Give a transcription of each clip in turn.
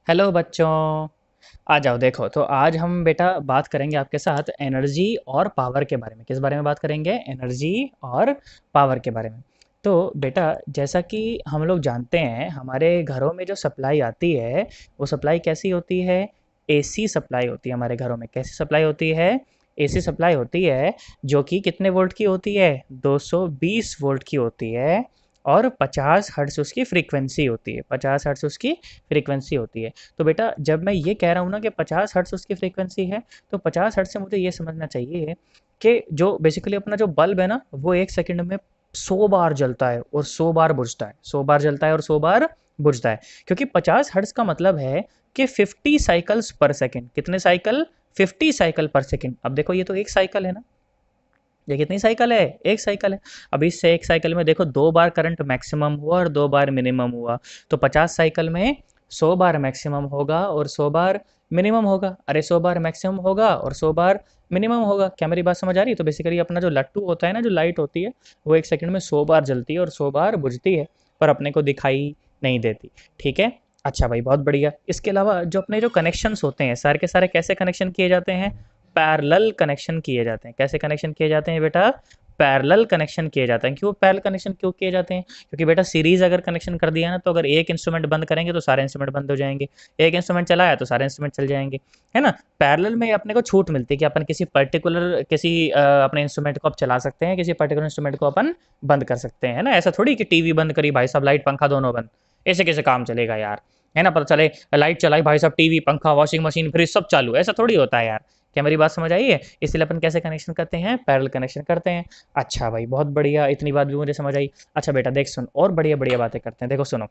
Hello बच्चों। आ जाओ देखो। तो आज हम बेटा बात करेंगे आपके साथ एनर्जी और पावर के बारे में। किस बारे में बात करेंगे? एनर्जी और पावर के बारे में। तो बेटा जैसा कि हम लोग जानते हैं हमारे घरों में जो सप्लाई आती है वो सप्लाई कैसी होती है? एसी सप्लाई होती है हमारे घरों में। कैसी सप्लाई होती है? एसी सप्लाई होती है जो कि कितने वोल्ट की होती है? 220 वोल्ट की होती है और 50 हर्ट्ज उसकी फ्रीक्वेंसी होती है। 50 हर्ट्ज उसकी फ्रीक्वेंसी होती है। तो बेटा जब मैं ये कह रहा हूँ ना कि 50 हर्ट्ज उसकी फ्रीक्वेंसी है, तो 50 हर्ट्ज से मुझे ये समझना चाहिए कि जो बेसिकली अपना जो बल्ब है ना वो 1 सेकंड में 100 बार जलता है और 100 बार बुझता है। 100 बार जलता है और 100 बार बुझता है। क्योंकि 50 हर्ट्ज का मतलब है कि 50 साइकिल्स पर सेकंड। कितने साइकिल? 50 साइकिल पर सेकंड। अब देखो ये तो एक साइकिल है ना। ये कितनी साइकिल है? एक साइकिल है। अब इससे एक साइकिल में देखो 2 बार करंट मैक्सिमम हुआ और 2 बार मिनिमम हुआ। तो 50 साइकिल में 100 बार मैक्सिमम होगा और 100 बार मिनिमम होगा। अरे 100 बार मैक्सिमम होगा और 100 बार मिनिमम होगा। क्या मेरी बात समझ आ रही है? तो बेसिकली अपना जो लट्टू होता है ना, जो लाइट होती है, वो 1 सेकंड में 100 बार जलती है और 100 बार बुझती है, पर अपने को दिखाई नहीं देती। ठीक है। अच्छा भाई, बहुत बढ़िया। इसके अलावा जो अपने जो कनेक्शंस होते हैं सारे के सारे कैसे कनेक्शन किए जाते हैं? पैरेलल कनेक्शन किए जाते हैं। कैसे कनेक्शन किए जाते हैं बेटा? पैरेलल कनेक्शन किए जाते हैं। क्यों पैरेलल कनेक्शन क्यों किए जाते हैं? क्योंकि बेटा सीरीज अगर कनेक्शन कर दिया ना, तो अगर एक इंस्ट्रूमेंट बंद करेंगे तो सारे इंस्ट्रूमेंट बंद हो जाएंगे। एक इंस्ट्रूमेंट चलाया तो सारे इंस्ट्रूमेंट चल जाएंगे। है ना। पैरेलल में अपने को छूट मिलती है कि अपन किसी पर्टिकुलर किसी अपने इंस्ट्रूमेंट को आप चला सकते हैं, किसी पर्टिकुलर इंस्ट्रूमेंट को अपन बंद कर सकते हैं। है ना। ऐसा थोड़ी कि टीवी बंद करी भाई साहब, लाइट पंखा दोनों बंद। ऐसे कैसे काम चलेगा यार? है ना। पता चले लाइट चलाई भाई साहब, टीवी पंखा वॉशिंग मशीन फ्रिज सब चालू, ऐसा थोड़ी होता है यार। क्या मेरी बात समझ आई है? इसलिए अपन कैसे कनेक्शन करते हैं? पैरेलल कनेक्शन करते हैं। अच्छा भाई, बहुत बढ़िया। इतनी बात भी मुझे समझ आई। अच्छा बेटा देख सुन, और बढ़िया बढ़िया बातें करते हैं। देखो सुनो।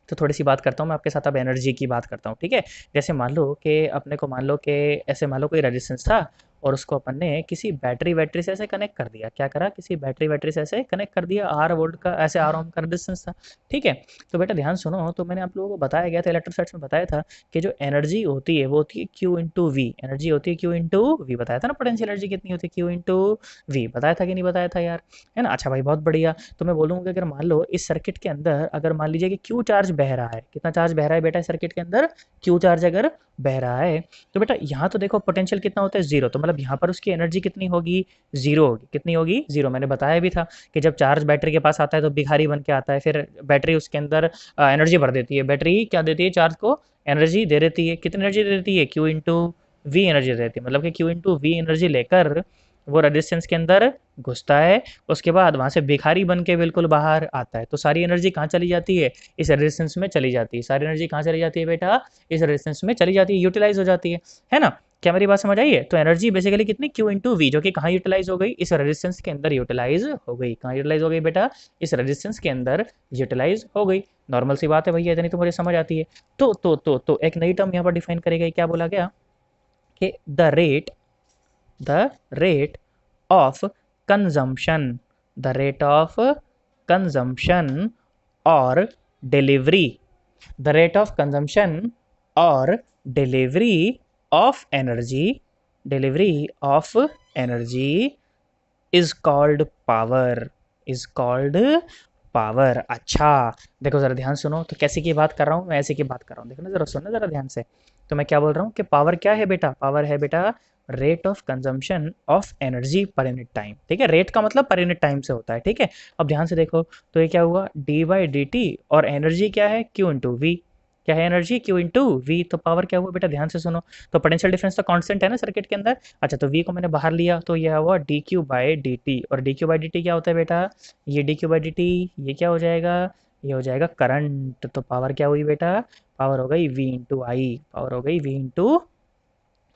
तो थोड़ी सी बात करता हूँ मैं आपके साथ। अब एनर्जी की बात करता हूँ। ठीक है। जैसे मान लो कि अपने को मान लो कि ऐसे मान लो कोई रेजिस्टेंस था और उसको अपन ने किसी बैटरी वैटरी से ऐसे कनेक्ट कर दिया। क्या करा? किसी बैटरी वैटरी से ऐसे कनेक्ट कर दिया। 8 वोल्ट का, ऐसे 8 ओम का रेजिस्टेंस था। ठीक है। तो बेटा ध्यान सुनो। तो मैंने आप लोगों को बताया गया था, इलेक्ट्रोस्टैटिक्स में बताया था कि जो एनर्जी होती है वो होती है क्यू इंटू वी। एनर्जी होती है क्यू इंटू वी। बताया था ना पोटेंशियल एनर्जी कितनी होती है? Q into V. बताया था कि नहीं बताया था यार? है ना। अच्छा भाई, बहुत बढ़िया। तो मैं बोलूँगा कि अगर मान लो इस सर्किट के अंदर अगर मान लीजिए कि क्यू चार्ज बह रहा है। कितना चार्ज बह रहा है बेटा इस सर्किट के अंदर? क्यू चार्ज अगर बह रहा है, तो बेटा यहाँ तो देखो पोटेंशियल कितना होता है? जीरो। तो मतलब यहाँ पर उसकी एनर्जी कितनी होगी? जीरो होगी। कितनी होगी? जीरो। मैंने बताया भी था कि जब चार्ज बैटरी के पास आता है तो भिखारी बन के आता है, फिर बैटरी उसके अंदर एनर्जी भर देती है। बैटरी क्या देती है? चार्ज को एनर्जी दे देती है। कितनी एनर्जी दे देती है? क्यू इंटू वी एनर्जी दे देती है। मतलब कि क्यू इंटू वी एनर्जी लेकर वो रेजिस्टेंस के अंदर घुसता है। उसके बाद वहाँ से भिखारी बन के बिल्कुल बाहर आता है। तो सारी एनर्जी कहाँ चली जाती है? इस रेजिस्टेंस में चली जाती है। सारी एनर्जी कहाँ चली जाती है बेटा? इस रेजिस्टेंस में चली जाती है, यूटिलाइज हो जाती है ना। क्या मेरी बात समझ आई है? तो एनर्जी बेसिकली कितनी? क्यू इंटू वी, जो कि कहाँ यूटिलाइज हो गई? इस रेजिस्टेंस के अंदर यूटिलाइज हो गई। कहाँ यूटिलाइज हो गई बेटा? इस रेजिस्टेंस के अंदर यूटिलाइज हो गई। नॉर्मल सी बात है भैया, इतनी तो मुझे समझ आती है। तो एक नई टर्म यहाँ पर डिफाइन करी गई। क्या बोला गया? कि the rate of consumption, the rate of consumption or delivery, the rate of consumption or delivery of energy is called power, is called power. अच्छा देखो जरा ध्यान सुनो। तो कैसे की बात कर रहा हूँ मैं? ऐसे की बात कर रहा हूँ। देखो ना जरा, सुनना जरा ध्यान से। तो मैं क्या बोल रहा हूँ कि पावर क्या है बेटा? पावर है बेटा rate of consumption of energy per unit time. ठीक है। रेट का मतलब पर यूनिट टाइम से होता है। ठीक है। अब ध्यान से देखो। तो ये क्या हुआ? डी बाई डी टी, और एनर्जी क्या है? Q into V. क्या है? Energy Q into V. तो पावर क्या हुआ बेटा? ध्यान से सुनो। तो पोटेंशियल डिफरेंस तो कांस्टेंट है ना सर्किट के अंदर। अच्छा, तो वी को मैंने बाहर लिया तो यह हुआ d q by D T. और d q by D t क्या होता है बेटा? ये d q by D t, ये क्या हो जाएगा? ये हो जाएगा करंट। तो पावर क्या हुई बेटा? पावर हो गई वी इंटू आई। पावर हो गई वी इंटू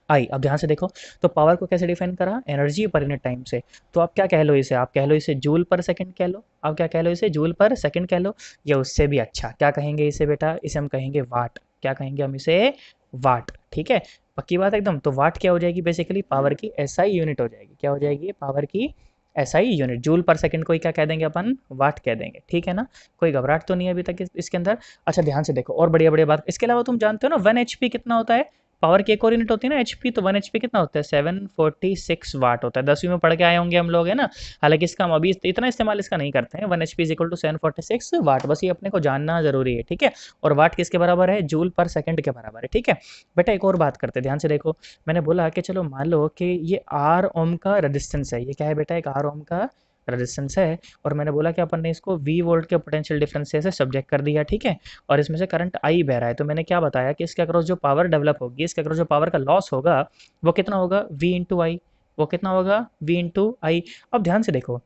आई। अब ध्यान से देखो। तो पावर को कैसे डिफाइन करा? एनर्जी पर यूनिट टाइम से। तो आप क्या कह लो इसे? आप कह लो इसे जूल पर सेकंड कह लो। आप क्या कह लो इसे? जूल पर सेकंड कह लो। या उससे भी अच्छा क्या कहेंगे इसे बेटा? इसे हम कहेंगे वाट। क्या कहेंगे हम इसे? वाट। ठीक है। पक्की बात एकदम। तो वाट क्या हो जाएगी? बेसिकली पावर की एसआई यूनिट हो जाएगी। क्या हो जाएगी? पावर की एसआई यूनिट। जूल पर सेकंड को ही क्या कह देंगे अपन? वाट कह देंगे। ठीक है ना। कोई घबराहट तो नहीं है अभी तक इसके अंदर? अच्छा ध्यान से देखो, और बढ़िया बढ़िया बात। इसके अलावा तुम जानते हो ना 1 HP कितना होता है? पावर की एक और यूनिट होती है ना एचपी, तो 1 एचपी कितना होता है 746 वाट होता है। 10वीं में पढ़ के आए होंगे हम लोग, है ना। हालांकि इसका हम अभी इतना इस्तेमाल इसका नहीं करते हैं। 1 एचपी इज इक्वल टू 746 वाट, बस ये अपने को जानना जरूरी है, ठीक है। और वाट किसके बराबर है, जूल पर सेकंड के बराबर है, ठीक है। बेटा एक और बात करते हैं, ध्यान से देखो। मैंने बोला कि चलो मान लो कि ये आर ओम का रेजिस्टेंस है, ये क्या है बेटा, एक आर ओम का रेजिस्टेंस है। और मैंने बोला कि अपन ने इसको वी वोल्ट के पोटेंशियल डिफरेंस से सब्जेक्ट कर दिया, ठीक है। और इसमें से करंट आई बह रहा है, तो मैंने क्या बताया कि इसके अक्रॉस जो पावर डेवलप होगी, इसके अक्रॉस जो पावर का लॉस होगा वो कितना होगा, वी इंटू आई। वो कितना होगा, वी इंटू आई। अब ध्यान से देखो,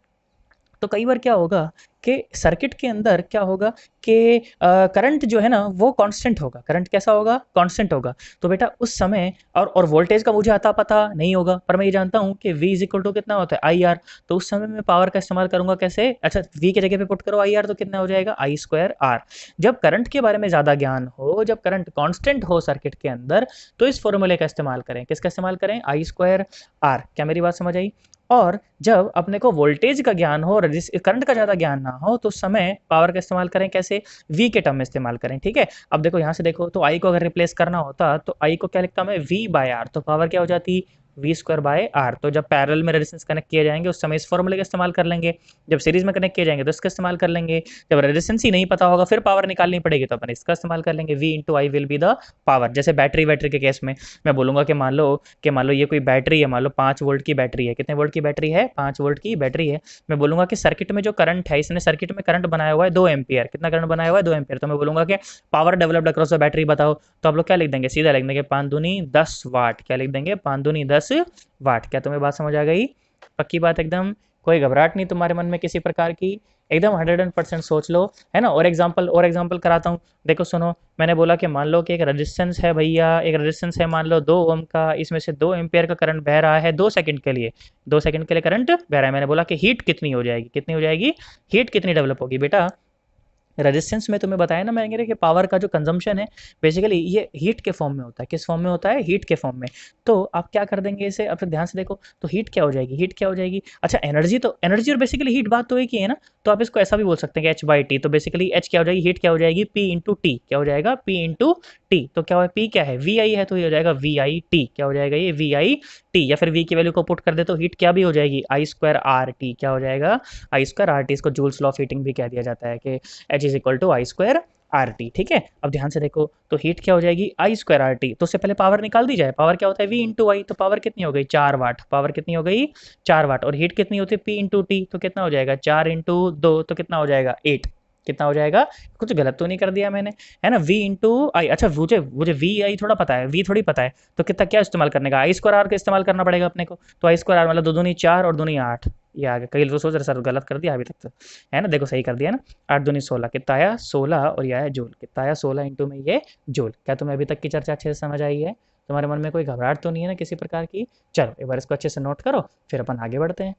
तो कई बार क्या होगा कि सर्किट के अंदर क्या होगा कि करंट जो है ना वो कांस्टेंट होगा। करंट कैसा होगा, कांस्टेंट होगा। तो बेटा उस समय और वोल्टेज का मुझे आता पता नहीं होगा, पर मैं ये जानता हूँ कि V इज इक्वल टू कितना होता है आई आर। तो उस समय मैं पावर का इस्तेमाल करूंगा कैसे, अच्छा V की जगह पे पुट करो आई आर, तो कितना हो जाएगा आई स्क्वायर आर। जब करंट के बारे में ज़्यादा ज्ञान हो, जब करंट कॉन्स्टेंट हो सर्किट के अंदर, तो इस फॉर्मूले का इस्तेमाल करें। किसका इस्तेमाल करें, आई स्क्वायर आर। क्या मेरी बात समझ आई। और जब अपने को वोल्टेज का ज्ञान हो और करंट का ज़्यादा ज्ञान ना हो, तो उस समय पावर का इस्तेमाल करें कैसे, वी के टर्म में इस्तेमाल करें, ठीक है। अब देखो यहाँ से देखो, तो आई को अगर रिप्लेस करना होता तो आई को क्या लिखता मैं, वी बाय आर। तो पावर क्या हो जाती, वी स्क्वायर बाय आर। तो जब पैरेलल में रेजिस्टेंस कनेक्ट किए जाएंगे उस समय इस फॉर्मूले का इस्तेमाल कर लेंगे, जब सीरीज में कनेक्ट किए जाएंगे तो इसका इस्तेमाल कर लेंगे, जब रेजिस्टेंस ही नहीं पता होगा फिर पावर निकालनी पड़ेगी तो अपन इसका इस्तेमाल कर लेंगे, V into I will be the power. जैसे बैटरी के केस में मैं बोलूंगा कि मान लो ये कोई बैटरी है, मान लो 5 वोल्ट की बैटरी है। कितने वोल्ट की बैटरी है, 5 वोल्ट की बैटरी है। मैं बोलूंगा कि सर्किट में जो करंट है, इसने सर्किट में करंट बनाया हुआ है 2 एम्पियर। कितना करंट बनाया हुआ है, 2 एम्पियर। तो मैं बोलूंगा कि power developed across the battery बताओ। तो आप लोग क्या लिख देंगे, सीधा लिख देंगे 5 दूनी 10 वाट। क्या लिख देंगे, 5 दूनी 10 वाट। क्या तुम्हें बात समझ आ गई, पक्की बात एकदम, कोई घबराहट नहीं तुम्हारे मन में किसी प्रकार की, एकदम 100% सोच लो, है ना। और एग्जांपल कराता हूँ, देखो सुनो। मैंने बोला कि मान लो कि एक रेजिस्टेंस है भैया, एक रेजिस्टेंस है मान लो 2 ओम का, इसमें से 2 एम्पियर का करंट बह रहा है 2 सेकंड के लिए। 2 सेकंड के लिए करंट बह रहा है। मैंने बोला कि हीट कितनी हो जाएगी, कितनी हो जाएगी, हीट कितनी डेवलप होगी बेटा। रेजिस्टेंस में तुम्हें बताया ना मैंने कि पावर का जो कंजम्पशन है बेसिकली ये हीट के फॉर्म में होता है। किस फॉर्म में होता है, हीट के फॉर्म में। तो आप क्या कर देंगे इसे, अब ध्यान से देखो, तो हीट क्या हो जाएगी, हीट क्या हो जाएगी, अच्छा एनर्जी। तो एनर्जी और बेसिकली हीट बात तो एक ही है ना। तो आप इसको ऐसा भी बोल सकते हैं कि एच बाई टी। तो बेसिकली एच क्या हो जाएगी, हीट क्या हो जाएगी, पी इंटू टी। क्या हो जाएगा, पी इंटू टी। तो क्या हो, पी क्या है, वी आई है, तो ये हो जाएगा वी आई टी। क्या हो जाएगा, ये वी आई टी। या फिर वी की वैल्यू को पुट कर दे तो हीट क्या भी हो जाएगी, आई स्क्वायर आर टी। क्या हो जाएगा, आई स्क्वायर आर टी। इसको जूल्स लॉ ऑफ हीटिंग भी कह दिया जाता है कि H is equal to I square R T, ठीक है। अब ध्यान से देखो, तो हीट क्या हो जाएगी, आई स्क्वायर आर टी। तो उससे पहले पावर निकाल दी जाए। पावर क्या होता है, वी इंटू आई। तो पावर कितनी हो गई, 4 वाट। पावर कितनी हो गई, 4 वाट। और हीट कितनी होती है, पी इंटू टी। तो कितना हो जाएगा, 4 इंटू 2 तो कितना हो जाएगा, 8। कितना हो जाएगा, कुछ गलत तो नहीं कर दिया मैंने, है ना। v इंटू आई, अच्छा मुझे मुझे वी आई थोड़ा पता है, वी थोड़ी पता है। तो कितना क्या इस्तेमाल करने का, आई स्क्वायर आर का इस्तेमाल करना पड़ेगा अपने को। तो आई स्क्वायर आर मतलब 2 दूनी 4 और दूनी 8। ये आ गया। कई लोग सोच रहे सर गलत कर दिया अभी तक तो, है ना। देखो सही कर दिया ना। 8 दूनी 16, कितना आया 16, और ये आया जूल। कितना आया 16 इंटू में ये जूल। क्या तुम्हें अभी तक की चर्चा अच्छे से समझ आई है, तुम्हारे मन में कोई घबराहट तो नहीं है ना किसी प्रकार की। चलो एक बार इसको अच्छे से नोट करो, फिर अपन आगे बढ़ते हैं।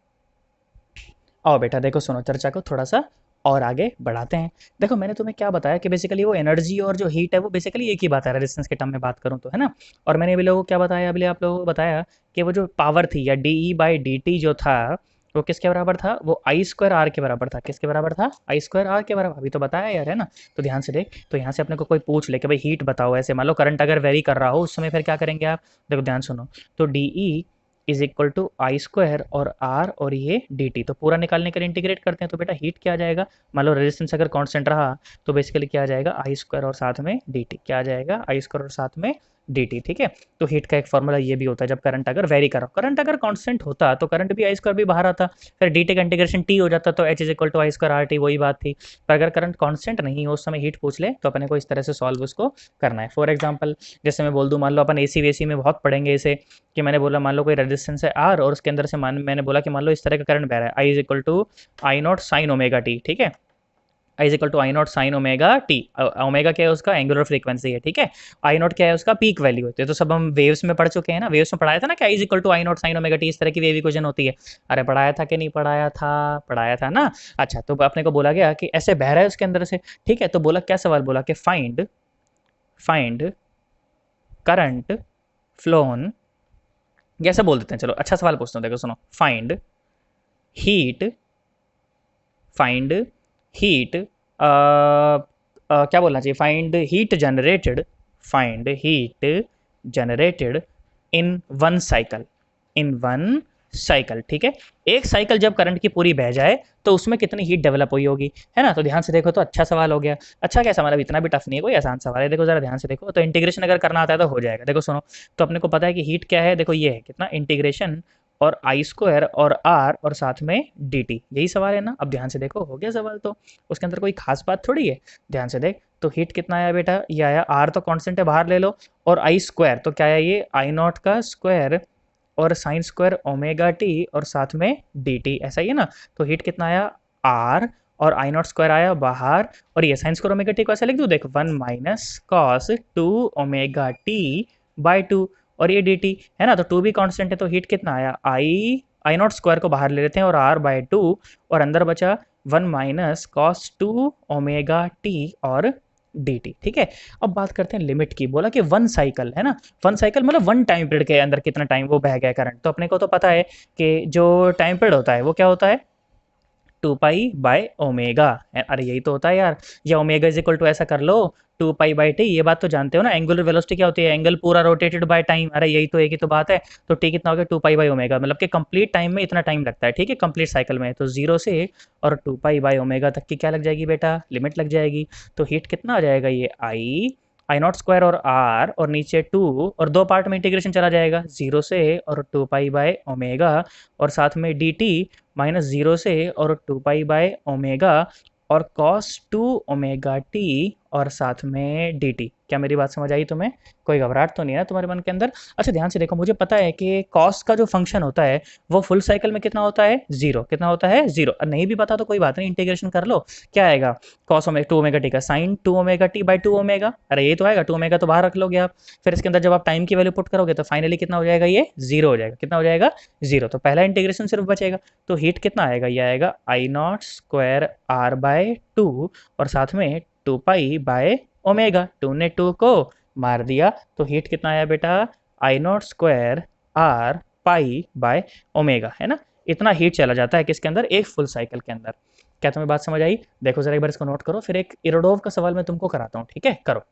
आओ बेटा देखो सुनो, चर्चा को थोड़ा सा और आगे बढ़ाते हैं। देखो मैंने तुम्हें क्या बताया कि बेसिकली वो एनर्जी और जो हीट है वो बेसिकली एक ही बात है, रेजिस्टेंस के टर्म में बात करूं तो, है ना। और मैंने अभी लोगों को क्या बताया, अभी आप लोगों को बताया कि वो जो पावर थी या D E by D T जो था वो किसके बराबर था, वो आई स्क्वायर आर के बराबर था। किसके बराबर था, आई स्क्वायर आर के बराबर। अभी तो बताया यार, है ना। तो ध्यान से देख, तो यहाँ से अपने को कोई पूछ ले कि भाई हीट बताओ, ऐसे मान लो करंट अगर वेरी कर रहा हो उस समय फिर क्या करेंगे आप, देखो ध्यान सुनो। तो D E is equal to I square और आर और ये डी टी। तो पूरा निकालने के लिए इंटीग्रेट करते हैं तो बेटा हीट क्या आ जाएगा, मान लो रेजिस्टेंस अगर कांस्टेंट रहा तो बेसिकली क्या आ जाएगा, आई स्क्वायर और साथ में डी टी। क्या आ जाएगा, आई स्क्वायर और साथ में डी टी, ठीक है। तो हीट का एक फॉर्मूला ये भी होता है, जब करंट अगर वेरी करो, करंट अगर कांस्टेंट होता तो करंट भी आई स्क्वायर भी बाहर आता, फिर डी टी का इंटीग्रेशन टी हो जाता तो H is equal to I square R T, वही बात थी। पर अगर करंट कांस्टेंट नहीं हो उस समय हीट पूछ ले तो अपने को इस तरह से सॉल्व उसको करना है। फॉर एग्जाम्पल जैसे मैं बोल दूँ, मान लो अपन एसी वेसी में बहुत पढ़ेंगे इसे, कि मैंने बोला मान लो कोई रेजिस्टेंस है आर और उसके अंदर से मैंने बोला कि मान लो इस तरह का करंट बह रहा है, I is equal to I naught sine omega t, ठीक है। I is equal to I naught sine omega t. Omega क्या है, उसका एंगुलर फ्रीक्वेंसी है, ठीक है। आई नॉट क्या है, उसका पीक वैल्यू होती है। तो सब हम वेव्स में पढ़ चुके हैं ना, वेव्स में पढ़ाया था ना कि I is equal to I naught sine omega t, इस तरह की वेव इक्वेशन होती है। अरे पढ़ाया था कि नहीं पढ़ाया था, पढ़ाया था ना। अच्छा तो अपने को बोला गया कि ऐसे बह रहा है उसके अंदर से, ठीक है। तो बोला क्या सवाल बोला कि फाइंड फाइंड करंट फ्लोन, कैसे बोल देते हैं, चलो अच्छा सवाल पूछता हूँ, देखो सुनो। फाइंड हीट, फाइंड हीट क्या बोलना चाहिए, find heat generated, find heat generated in one cycle, in one cycle, ठीक है। एक साइकिल जब करंट की पूरी बह जाए तो उसमें कितनी हीट डेवलप हुई होगी, है ना। तो ध्यान से देखो, तो अच्छा सवाल हो गया। अच्छा क्या सवाल है, इतना भी टफ नहीं है, कोई आसान सवाल है। देखो जरा ध्यान से देखो, तो इंटीग्रेशन अगर करना आता है तो हो जाएगा। देखो सुनो, तो अपने को पता है कि हीट क्या है, देखो ये है कितना इंटीग्रेशन और आई स्क्वायर और आर और साथ में डी टी, यही सवाल है ना। अब ध्यान से देखो, हो गया सवाल, तो उसके अंदर कोई खास बात थोड़ी है। ध्यान से देख, तो हीट कितना आया बेटा, ये आया, आर तो कांस्टेंट है बाहर ले लो, और आई स्क्वायर तो क्या है, ये आई नॉट का स्क्वायर और साइन स्क्वायर ओमेगा टी और साथ में डी टी, ऐसा ही है ना। तो हीट कितना आया, आर और आई नॉट स्क्वायर आया बाहर, और ये साइन स्क्वायर ओमेगा टी को ऐसे लिख दूँ, देख 1 - cos 2 ओमेगा टी/2, और ये डी टी है ना, तो 2 भी कांस्टेंट है, तो हीट कितना आया, आई नॉट स्क्वायर को बाहर ले लेते हैं और r/2, और अंदर बचा 1 - cos 2 ओमेगा टी और डी टी, ठीक है। अब बात करते हैं लिमिट की। बोला कि वन साइकिल है ना, वन साइकिल मतलब वन टाइम पीरियड के अंदर कितना टाइम वो बह गया करंट। तो अपने को तो पता है कि जो टाइम पीरियड होता है वो क्या होता है, 2 पाई/ओमेगा। अरे यही तो होता है यार, या ओमेगा इज इक्वल टू ऐसा कर लो 2 पाई/टी, ये बात तो जानते हो ना। एंगुलर वेलोसिटी क्या होती है, एंगल पूरा रोटेटेड बाय टाइम। अरे यही तो, एक ही तो बात है। तो टी कितना हो गया, 2 पाई/ओमेगा, मतलब कि कंप्लीट टाइम में इतना टाइम लगता है, ठीक है, कंप्लीट साइकिल में। तो 0 से और 2 पाई/ओमेगा तक की क्या लग जाएगी बेटा, लिमिट लग जाएगी। तो हीट कितना आ जाएगा, ये आई नॉट स्क्वायर और आर और नीचे 2, और दो पार्ट में इंटीग्रेशन चला जाएगा, 0 से और 2 पाई/ओमेगा और साथ में डी टी -0 से और 2 पाई/ओमेगा और cos 2 ओमेगा टी और साथ में डी टी। क्या मेरी बात समझ आई तुम्हें, कोई घबराहट तो नहीं है ना तुम्हारे मन के अंदर। अच्छा ध्यान से देखो, मुझे पता है कि कॉस का जो फंक्शन होता है वो फुल साइकिल में कितना होता है, 0, कितना होता है, 0। नहीं भी पता तो कोई बात नहीं, इंटीग्रेशन कर लो, क्या आएगा, cos 2 ओमेगा टी का साइन 2 ओमेगा टी/2 ओमेगा, अरे ये तो आएगा, 2 ओमेगा तो बाहर रख लोगे आप। फिर इसके अंदर जब आप टाइम की वैल्यू पुट करोगे तो फाइनली कितना हो जाएगा, ये 0 हो जाएगा। कितना हो जाएगा, 0। तो पहला इंटीग्रेशन सिर्फ बचेगा। तो हीट कितना आएगा, ये आएगा आई नॉट स्क्वायर r/2 और साथ में 2 पाई/ओमेगा, 2 ने 2 को मार दिया, तो हीट कितना आया बेटा, आई नॉट स्क्वायर r/π/ओमेगा, है ना। इतना हीट चला जाता है किसके अंदर, एक फुल साइकिल के अंदर। क्या तुम्हें बात समझ आई। देखो जरा एक बार इसको नोट करो, फिर एक इरोडोव का सवाल मैं तुमको कराता हूँ, ठीक है, करो।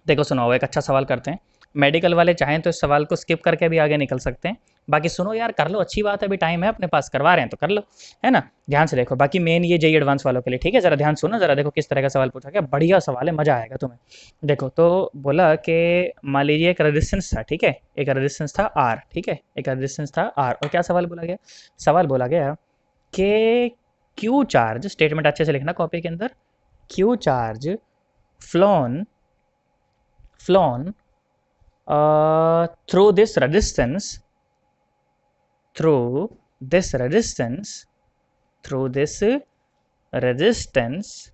देखो सुनाओ, एक अच्छा सवाल करते हैं। मेडिकल वाले चाहें तो इस सवाल को स्किप करके भी आगे निकल सकते हैं, बाकी सुनो यार, कर लो, अच्छी बात है, अभी टाइम है अपने पास, करवा रहे हैं तो कर लो, है ना। ध्यान से देखो, बाकी मेन ये जेई एडवांस वालों के लिए, ठीक है। जरा ध्यान सुनो, जरा देखो किस तरह का सवाल पूछा गया, बढ़िया सवाल है, मजा आएगा तुम्हें। देखो तो बोला कि मान लीजिए एक रेजिस्टेंस था, ठीक है, एक रेजिस्टेंस था आर, ठीक है, एक रेजिस्टेंस था आर, और क्या सवाल बोला गया, सवाल बोला गया कि क्यू चार्ज, स्टेटमेंट अच्छे से लिखना कॉपी के अंदर, Q charge phloem flown through this resistance, through this resistance, through this resistance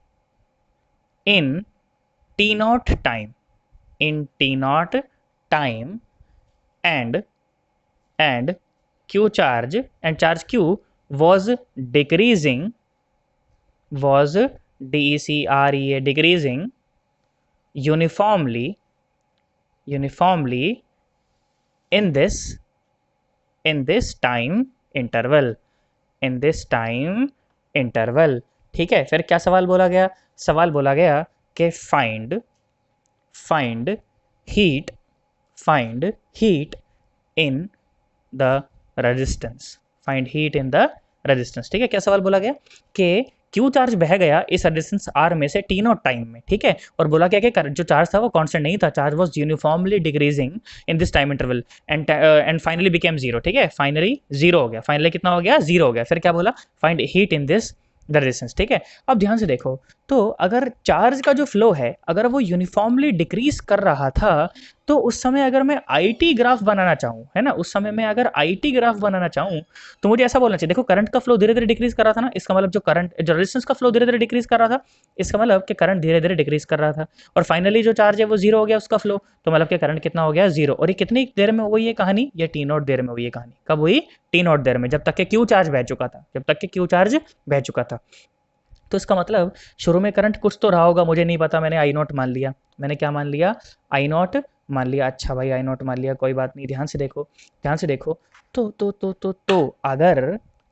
in t naught time, in t naught time, and q charge, and charge q was decreasing, was decreasing uniformly in this time interval, in this time interval, ठीक है। फिर क्या सवाल बोला गया, सवाल बोला गया कि find heat, find heat in the resistance, find heat in the resistance, ठीक है। क्या सवाल बोला गया कि क्यू चार्ज बह गया इस रेजिस्टेंस आर में से टी नॉट टाइम में, ठीक है, और बोला क्या कि जो चार्ज था वो कांस्टेंट नहीं था, charge was uniformly decreasing in this time interval and finally became 0, ठीक है, फाइनली 0 हो गया, फाइनली कितना हो गया, 0 हो गया। फिर क्या बोला, find heat in this the resistance, ठीक है। अब ध्यान से देखो, तो अगर चार्ज का जो फ्लो है अगर वो यूनिफॉर्मली डिक्रीज कर रहा था, तो उस समय अगर मैं आईटी ग्राफ बनाना चाहूँ, है ना, उस समय मैं अगर आईटी ग्राफ बनाना चाहूँ तो मुझे ऐसा बोलना चाहिए, देखो करंट का फ्लो धीरे धीरे डिक्रीज कर रहा था ना, इसका मतलब जो रेजिस्टेंस का फ्लो धीरे धीरे डिक्रीज कर रहा था, इसका मतलब कि करंट धीरे धीरे डिक्रीज कर रहा था, और फाइनली जो चार्ज है वो 0 हो गया उसका फ्लो, तो मतलब कि करंट कितना हो गया, 0। और ये कितनी देर में हुई ये कहानी, ये टी नॉट देर में हुई ये कहानी। कब हुई, टी नॉट देर में, जब तक कि क्यू चार्ज बह चुका था, जब तक कि क्यू चार्ज बह चुका था। तो इसका मतलब शुरू में करंट कुछ तो रहा होगा, मुझे नहीं पता, मैंने आई नॉट मान लिया, मैंने क्या मान लिया, आई नॉट मान लिया। अच्छा भाई आई नॉट मान लिया, कोई बात नहीं। ध्यान से देखो, ध्यान से देखो, तो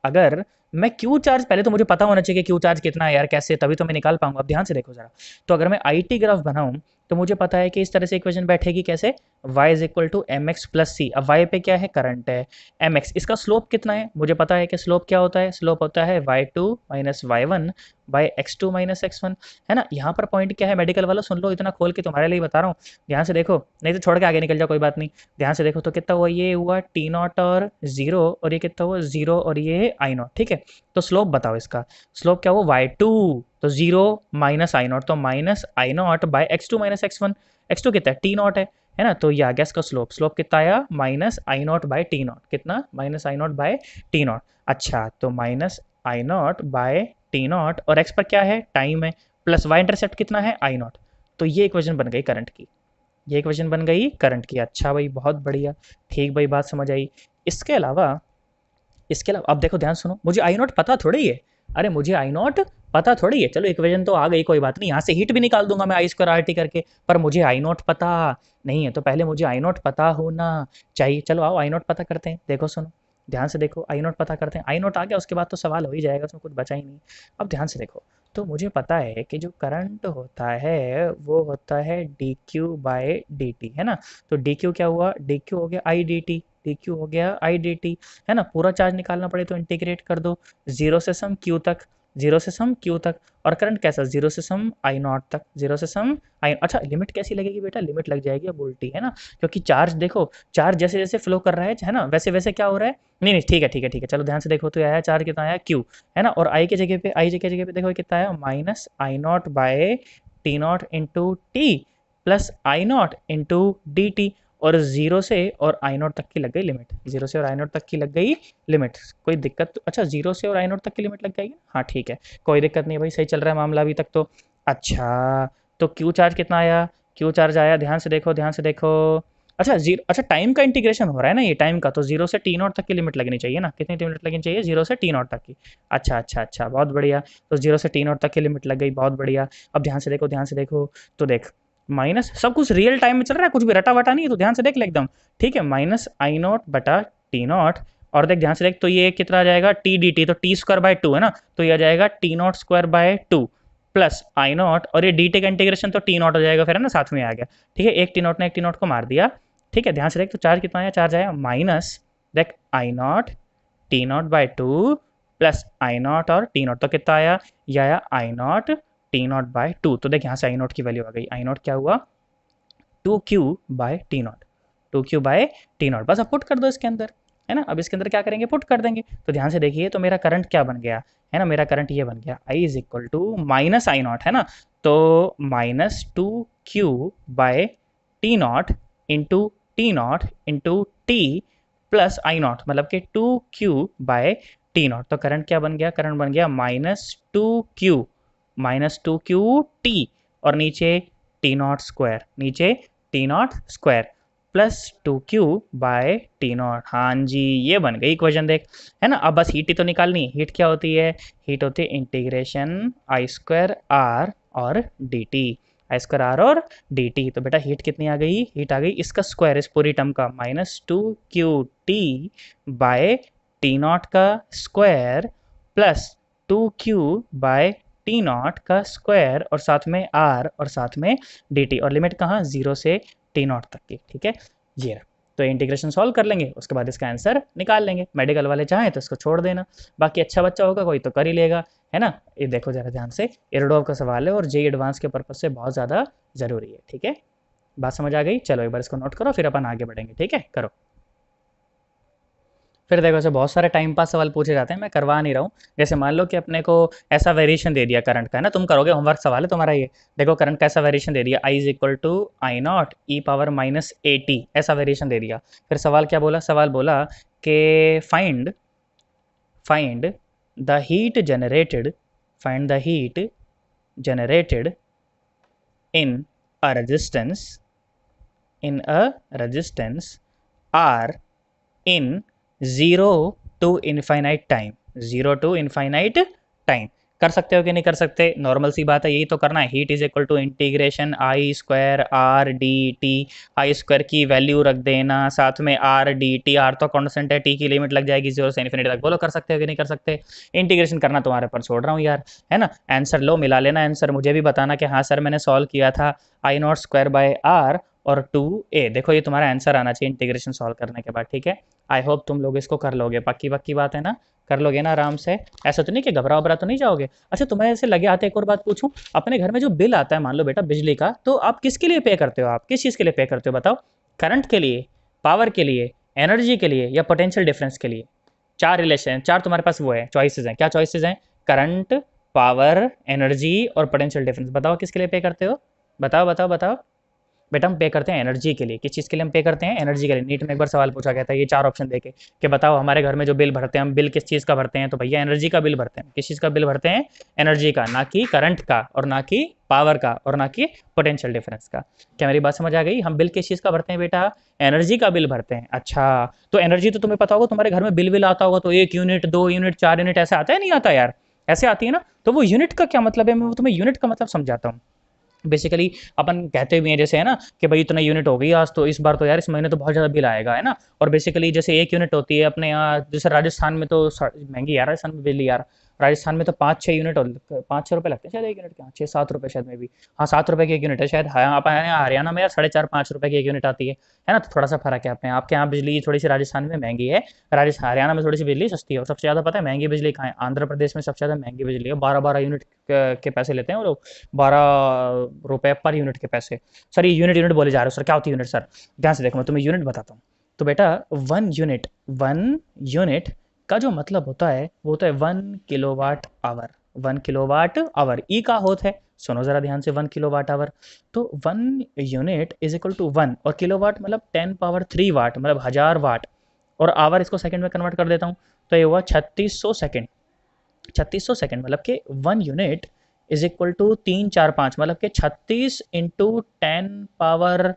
अगर मैं क्यू चार्ज, पहले तो मुझे पता होना चाहिए कि क्यू चार्ज कितना है यार, कैसे, तभी तो मैं निकाल पाऊंगा। अब ध्यान से देखो जरा, तो अगर मैं आई टी ग्राफ बनाऊं तो मुझे पता है कि इस तरह से इक्वेशन बैठेगी कैसे, y is equal to m x plus c. अब y पे क्या है, करंट है एम एक्स, इसका स्लोप कितना है, मुझे पता है कि स्लोप क्या होता है, स्लोप होता है y2 minus y1 by x2 minus x1, है ना। यहाँ पर पॉइंट क्या है, मेडिकल वालों सुन लो, इतना खोल के तुम्हारे लिए बता रहा हूँ, ध्यान से देखो, नहीं तो छोड़ के आगे निकल जाओ, कोई बात नहीं। ध्यान से देखो तो कितना हुआ, ये हुआ टी नॉट और जीरो, और ये कितना हुआ, जीरो और ये आई नॉट, ठीक है। तो स्लोप बताओ इसका, स्लोप क्या हुआ, y2, तो जीरो माइनस आई नॉट, तो minus I naught by x2 minus x1, x2 कितना है, टी नॉट है ना। तो ये आ गया इसका स्लोप, स्लोप कितना आया, minus I naught by t naught, कितना, minus I naught by t naught. अच्छा, तो minus I not by T naught, और एक्स पर क्या है, टाइम है, प्लस वाई इंटरसेप्ट कितना है, आई नॉट। तो ये इक्वेशन बन गई करंट की, ये इक्वेशन बन गई करंट की। अच्छा भाई, बहुत बढ़िया, ठीक भाई, बात समझ आई। इसके अलावा, इसके अलावा अब देखो, ध्यान सुनो, मुझे आई नॉट पता थोड़ी है, अरे मुझे आई नॉट पता थोड़ी है, चलो इक्वेशन तो आ गई, कोई बात नहीं, यहाँ से हीट भी निकाल दूंगा मैं आई स्क्वायर आर टी करके, पर मुझे आई नॉट पता नहीं है, तो पहले मुझे आई नॉट पता होना चाहिए। चलो आओ आई नॉट पता करते हैं, देखो सुनो, ध्यान से देखो, आई नॉट पता करते हैं, आई नॉट आ गया, उसके बाद तो सवाल हो ही जाएगा, उसमें कुछ बचा ही नहीं। अब ध्यान से देखो, तो मुझे पता है कि जो करंट होता है वो होता है D q by D T, है ना। तो डी क्यू क्या हुआ, डी क्यू हो गया I D T, D Q हो गया आई डी टी, है ना। पूरा चार्ज निकालना पड़े तो इंटीग्रेट कर दो, जीरो से सम क्यू तक, जीरो से सम क्यू तक, और करंट कैसा, जीरो से सम आई नॉट तक, जीरो से सम आई, अच्छा लिमिट कैसी लगेगी बेटा, लिमिट लग जाएगी अब उल्टी, है ना, क्योंकि चार्ज देखो, चार्ज जैसे जैसे फ्लो कर रहा है ना, वैसे वैसे क्या हो रहा है, नहीं नहीं ठीक है ठीक है ठीक है, चलो ध्यान से देखो, तो आया चार्ज कितना आया, क्यू, है ना, और आई की जगह पे, आई की जगह पे देखो कितना आया, minus I not by T not into T plus I not into D T, और जीरो से और आई नॉट तक की लग गई लिमिट, जीरो से और आई नॉट तक की लग गई लिमिट, कोई दिक्कत तो, अच्छा जीरो से और आई नॉट तक की लिमिट लग जाएगी, हाँ ठीक है, कोई दिक्कत नहीं भाई, सही चल रहा है मामला अभी तक तो। अच्छा, तो क्यू चार्ज कितना आया, क्यू चार्ज आया, ध्यान से देखो, ध्यान से देखो, अच्छा जीरो, अच्छा टाइम का इंटीग्रेशन हो रहा है ना ये, टाइम का, तो जीरो से टी नॉट तक की लिमिट लगनी चाहिए ना, कितनी लिमिट लगनी चाहिए, जीरो से टी नॉट तक की। अच्छा अच्छा अच्छा, बहुत बढ़िया, तो जीरो से टी नॉट तक की लिमिट लग गई, बहुत बढ़िया। अब ध्यान से देखो, ध्यान से देखो, तो देख, माइनस, सब कुछ रियल टाइम में चल रहा है, कुछ भी रटा वटा नहीं है, तो ध्यान से देख ले एकदम, ठीक है, माइनस आई नॉट बटा टी नॉट, और देख ध्यान से देख, तो ये कितना आ जाएगा, टी डी टी, तो टी स्क्वायर बाय टू है ना, तो ये आ जाएगा T not square by two plus I naught, और ये डी टी का इंटीग्रेशन तो टी नॉट हो जाएगा फिर, है ना, साथ में आ गया, ठीक है, एक टी नॉट ने एक टी नॉट को मार दिया, ठीक है। ध्यान से देख, तो चार्ज कितना आया, चार्ज आया माइनस, देख I naught t naught by two plus I naught और टी नॉट, तो कितना आया, ये आया I naught t naught by two, तो देख यहाँ से आई नॉट की वैल्यू आ गई, आई नॉट क्या हुआ, two Q by T not, two Q by T not, बस अब पुट कर दो इसके अंदर, है ना। अब इसके अंदर क्या करेंगे, पुट कर देंगे, तो ध्यान से देखिए, तो मेरा करंट क्या बन गया, है ना, मेरा करंट ये बन गया, I is equal to minus I naught, है ना, तो minus two Q by T not into t not into T plus I naught, मतलब कि two Q by T naught, तो करंट क्या बन गया, करंट बन गया माइनस टू क्यू टी, और नीचे टी नॉट स्क्वायर, नीचे T not square plus two Q by T not, हाँ जी, ये बन गई इक्वेशन देख, है ना। अब बस हीट ही तो निकालनी, हीट क्या होती है, हीट होती है इंटीग्रेशन आई स्क्वायर आर और D T, I square R और डी टी, तो बेटा हीट कितनी आ गई, हीट आ गई इसका स्क्वायर, इस पूरी टर्म का, minus two q t by T naught का square plus two Q by T naught का स्क्वायर, और साथ में आर, और साथ में डी टी, और लिमिट कहाँ, जीरो से टी नॉट तक की, ठीक है, ये रहा। तो इंटीग्रेशन सॉल्व कर लेंगे, उसके बाद इसका आंसर निकाल लेंगे, मेडिकल वाले चाहें तो इसको छोड़ देना, बाकी अच्छा बच्चा होगा कोई तो कर ही लेगा, है ना। ये देखो जरा ध्यान से, एरोडोव का सवाल है और जेई एडवांस के पर्पज से बहुत ज़्यादा ज़रूरी है, ठीक है, बात समझ आ गई, चलो एक बार इसको नोट करो, फिर अपन आगे बढ़ेंगे, ठीक है, करो। फिर देखो, ऐसे बहुत सारे टाइम पास सवाल पूछे जाते हैं, मैं करवा नहीं रहा हूँ, जैसे मान लो कि अपने को ऐसा वेरिएशन दे दिया करंट का, है ना, तुम करोगे, होमवर्क सवाल है तुम्हारा ये, देखो करंट का ऐसा वेरिएशन दे दिया, I is equal to I naught e power minus a t, ऐसा वेरिएशन दे दिया, फिर सवाल क्या बोला, सवाल बोला कि find the heat generated, find the heat generated in a resistance R in 0 to infinite time, 0 to infinite time, कर सकते हो कि नहीं कर सकते? नॉर्मल सी बात है, यही तो करना है। Heat is equal to integration I square R D T. I square की वैल्यू रख देना, साथ में आर डी टी, आर तो कॉन्स्टेंट है, टी की लिमिट लग जाएगी 0 से इन्फिनिटी तक। बोलो कर सकते हो कि नहीं कर सकते? इंटीग्रेशन करना तुम्हारे पर छोड़ रहा हूँ यार, है ना। आंसर लो, मिला लेना आंसर, मुझे भी बताना कि हाँ सर मैंने सॉल्व किया था। आई नॉट स्क्वायर बाय आर और 2a, देखो ये तुम्हारा आंसर आना चाहिए इंटीग्रेशन सॉल्व करने के बाद, ठीक है। आई होप तुम लोग इसको कर लोगे, पक्की पक्की बात है ना, कर लोगे ना आराम से? ऐसा तो नहीं कि घबरा वबरा तो नहीं जाओगे? अच्छा तुम्हें ऐसे लगे आते, एक और बात पूछूं, अपने घर में जो बिल आता है मान लो बेटा बिजली का, तो आप किसके लिए पे करते हो? आप किस चीज़ के लिए पे करते हो बताओ? करंट के लिए, पावर के लिए, एनर्जी के लिए, या पोटेंशियल डिफरेंस के लिए? चार रिलेशन, चार तुम्हारे पास वो है, चॉइसेस हैं। क्या चॉइसेस हैं? करंट, पावर, एनर्जी और पोटेंशियल डिफरेंस। बताओ किसके लिए पे करते हो? बताओ बताओ बताओ। बेटा हम पे करते हैं एनर्जी के लिए। किस चीज़ के लिए हम पे करते हैं? एनर्जी के लिए। नीट में एक बार सवाल पूछा गया था ये चार ऑप्शन देके कि बताओ हमारे घर में जो बिल भरते हैं हम, बिल किस चीज़ का भरते हैं? तो भैया एनर्जी का बिल भरते हैं। किस चीज़ का बिल भरते हैं? एनर्जी का, ना कि करंट का, और ना कि पावर का, और ना कि पोटेंशियल डिफरेंस का। क्या मेरी बात समझ आ गई? हम बिल किस चीज़ का भरते हैं बेटा? एनर्जी का बिल भरते हैं। अच्छा, तो एनर्जी तो तुम्हें पता होगा, तुम्हारे घर में बिल आता होगा तो 1 यूनिट, 2 यूनिट, 4 यूनिट ऐसे आता है, नहीं आता यार? ऐसे आती है ना। तो वो यूनिट का क्या मतलब है, मैं तुम्हें यूनिट का मतलब समझाता हूँ। बेसिकली अपन कहते भी हैं जैसे, है ना, कि भाई इतना यूनिट हो गई आज तो, इस बार तो यार इस महीने तो बहुत ज़्यादा बिल आएगा, है ना। और बेसिकली जैसे 1 यूनिट होती है अपने यहाँ, जैसे राजस्थान में तो महंगी यार राजस्थान में बिजली यार। राजस्थान में तो 5-6 यूनिट, 5-6 रुपये लगते हैं शायद 1 यूनिट के, 6-7 रुपये शायद में भी। हाँ 7 रुपये की 1 यूनिट है शायद। हाँ अपन यहाँ हरियाणा में यार 4.5-5 रुपये की 1 यूनिट आती है ना। तो थोड़ा सा फर्क है अपने, आपके यहाँ बिजली थोड़ी सी राजस्थान में महंगी है, राजस्थान हरियाणा में थोड़ी सी बिजली सस्ती है। और सबसे ज़्यादा पता है महंगी बिजली कहाँ है? आंध्र प्रदेश में सबसे ज़्यादा महंगी बिजली है। 12-12 यूनिट के पैसे लेते हैं वो लोग, 12 रुपये पर यूनिट के पैसे। सर ये यूनिट यूनिट बोले जा रहे हो सर, क्या होती है यूनिट सर? ध्यान से देखो मैं तुम्हें यूनिट बताता हूँ। तो बेटा 1 यूनिट, 1 यूनिट का जो मतलब होता है वो होता है 1 किलोवाट आवर। 1 किलोवाट आवर ई का होता है, सुनो जरा ध्यान से, 1 किलोवाट आवर। तो 1 यूनिट इज इक्वल टू 1, और किलोवाट मतलब 10 पावर 3 वाट, मतलब 1000 वाट। और आवर इसको सेकंड में कन्वर्ट कर देता हूँ, तो ये हुआ 3600 सेकंड। 3600 सेकंड मतलब कि 1 यूनिट इज इक्वल टू 3 4 5, मतलब कि 36 इंटू 10 पावर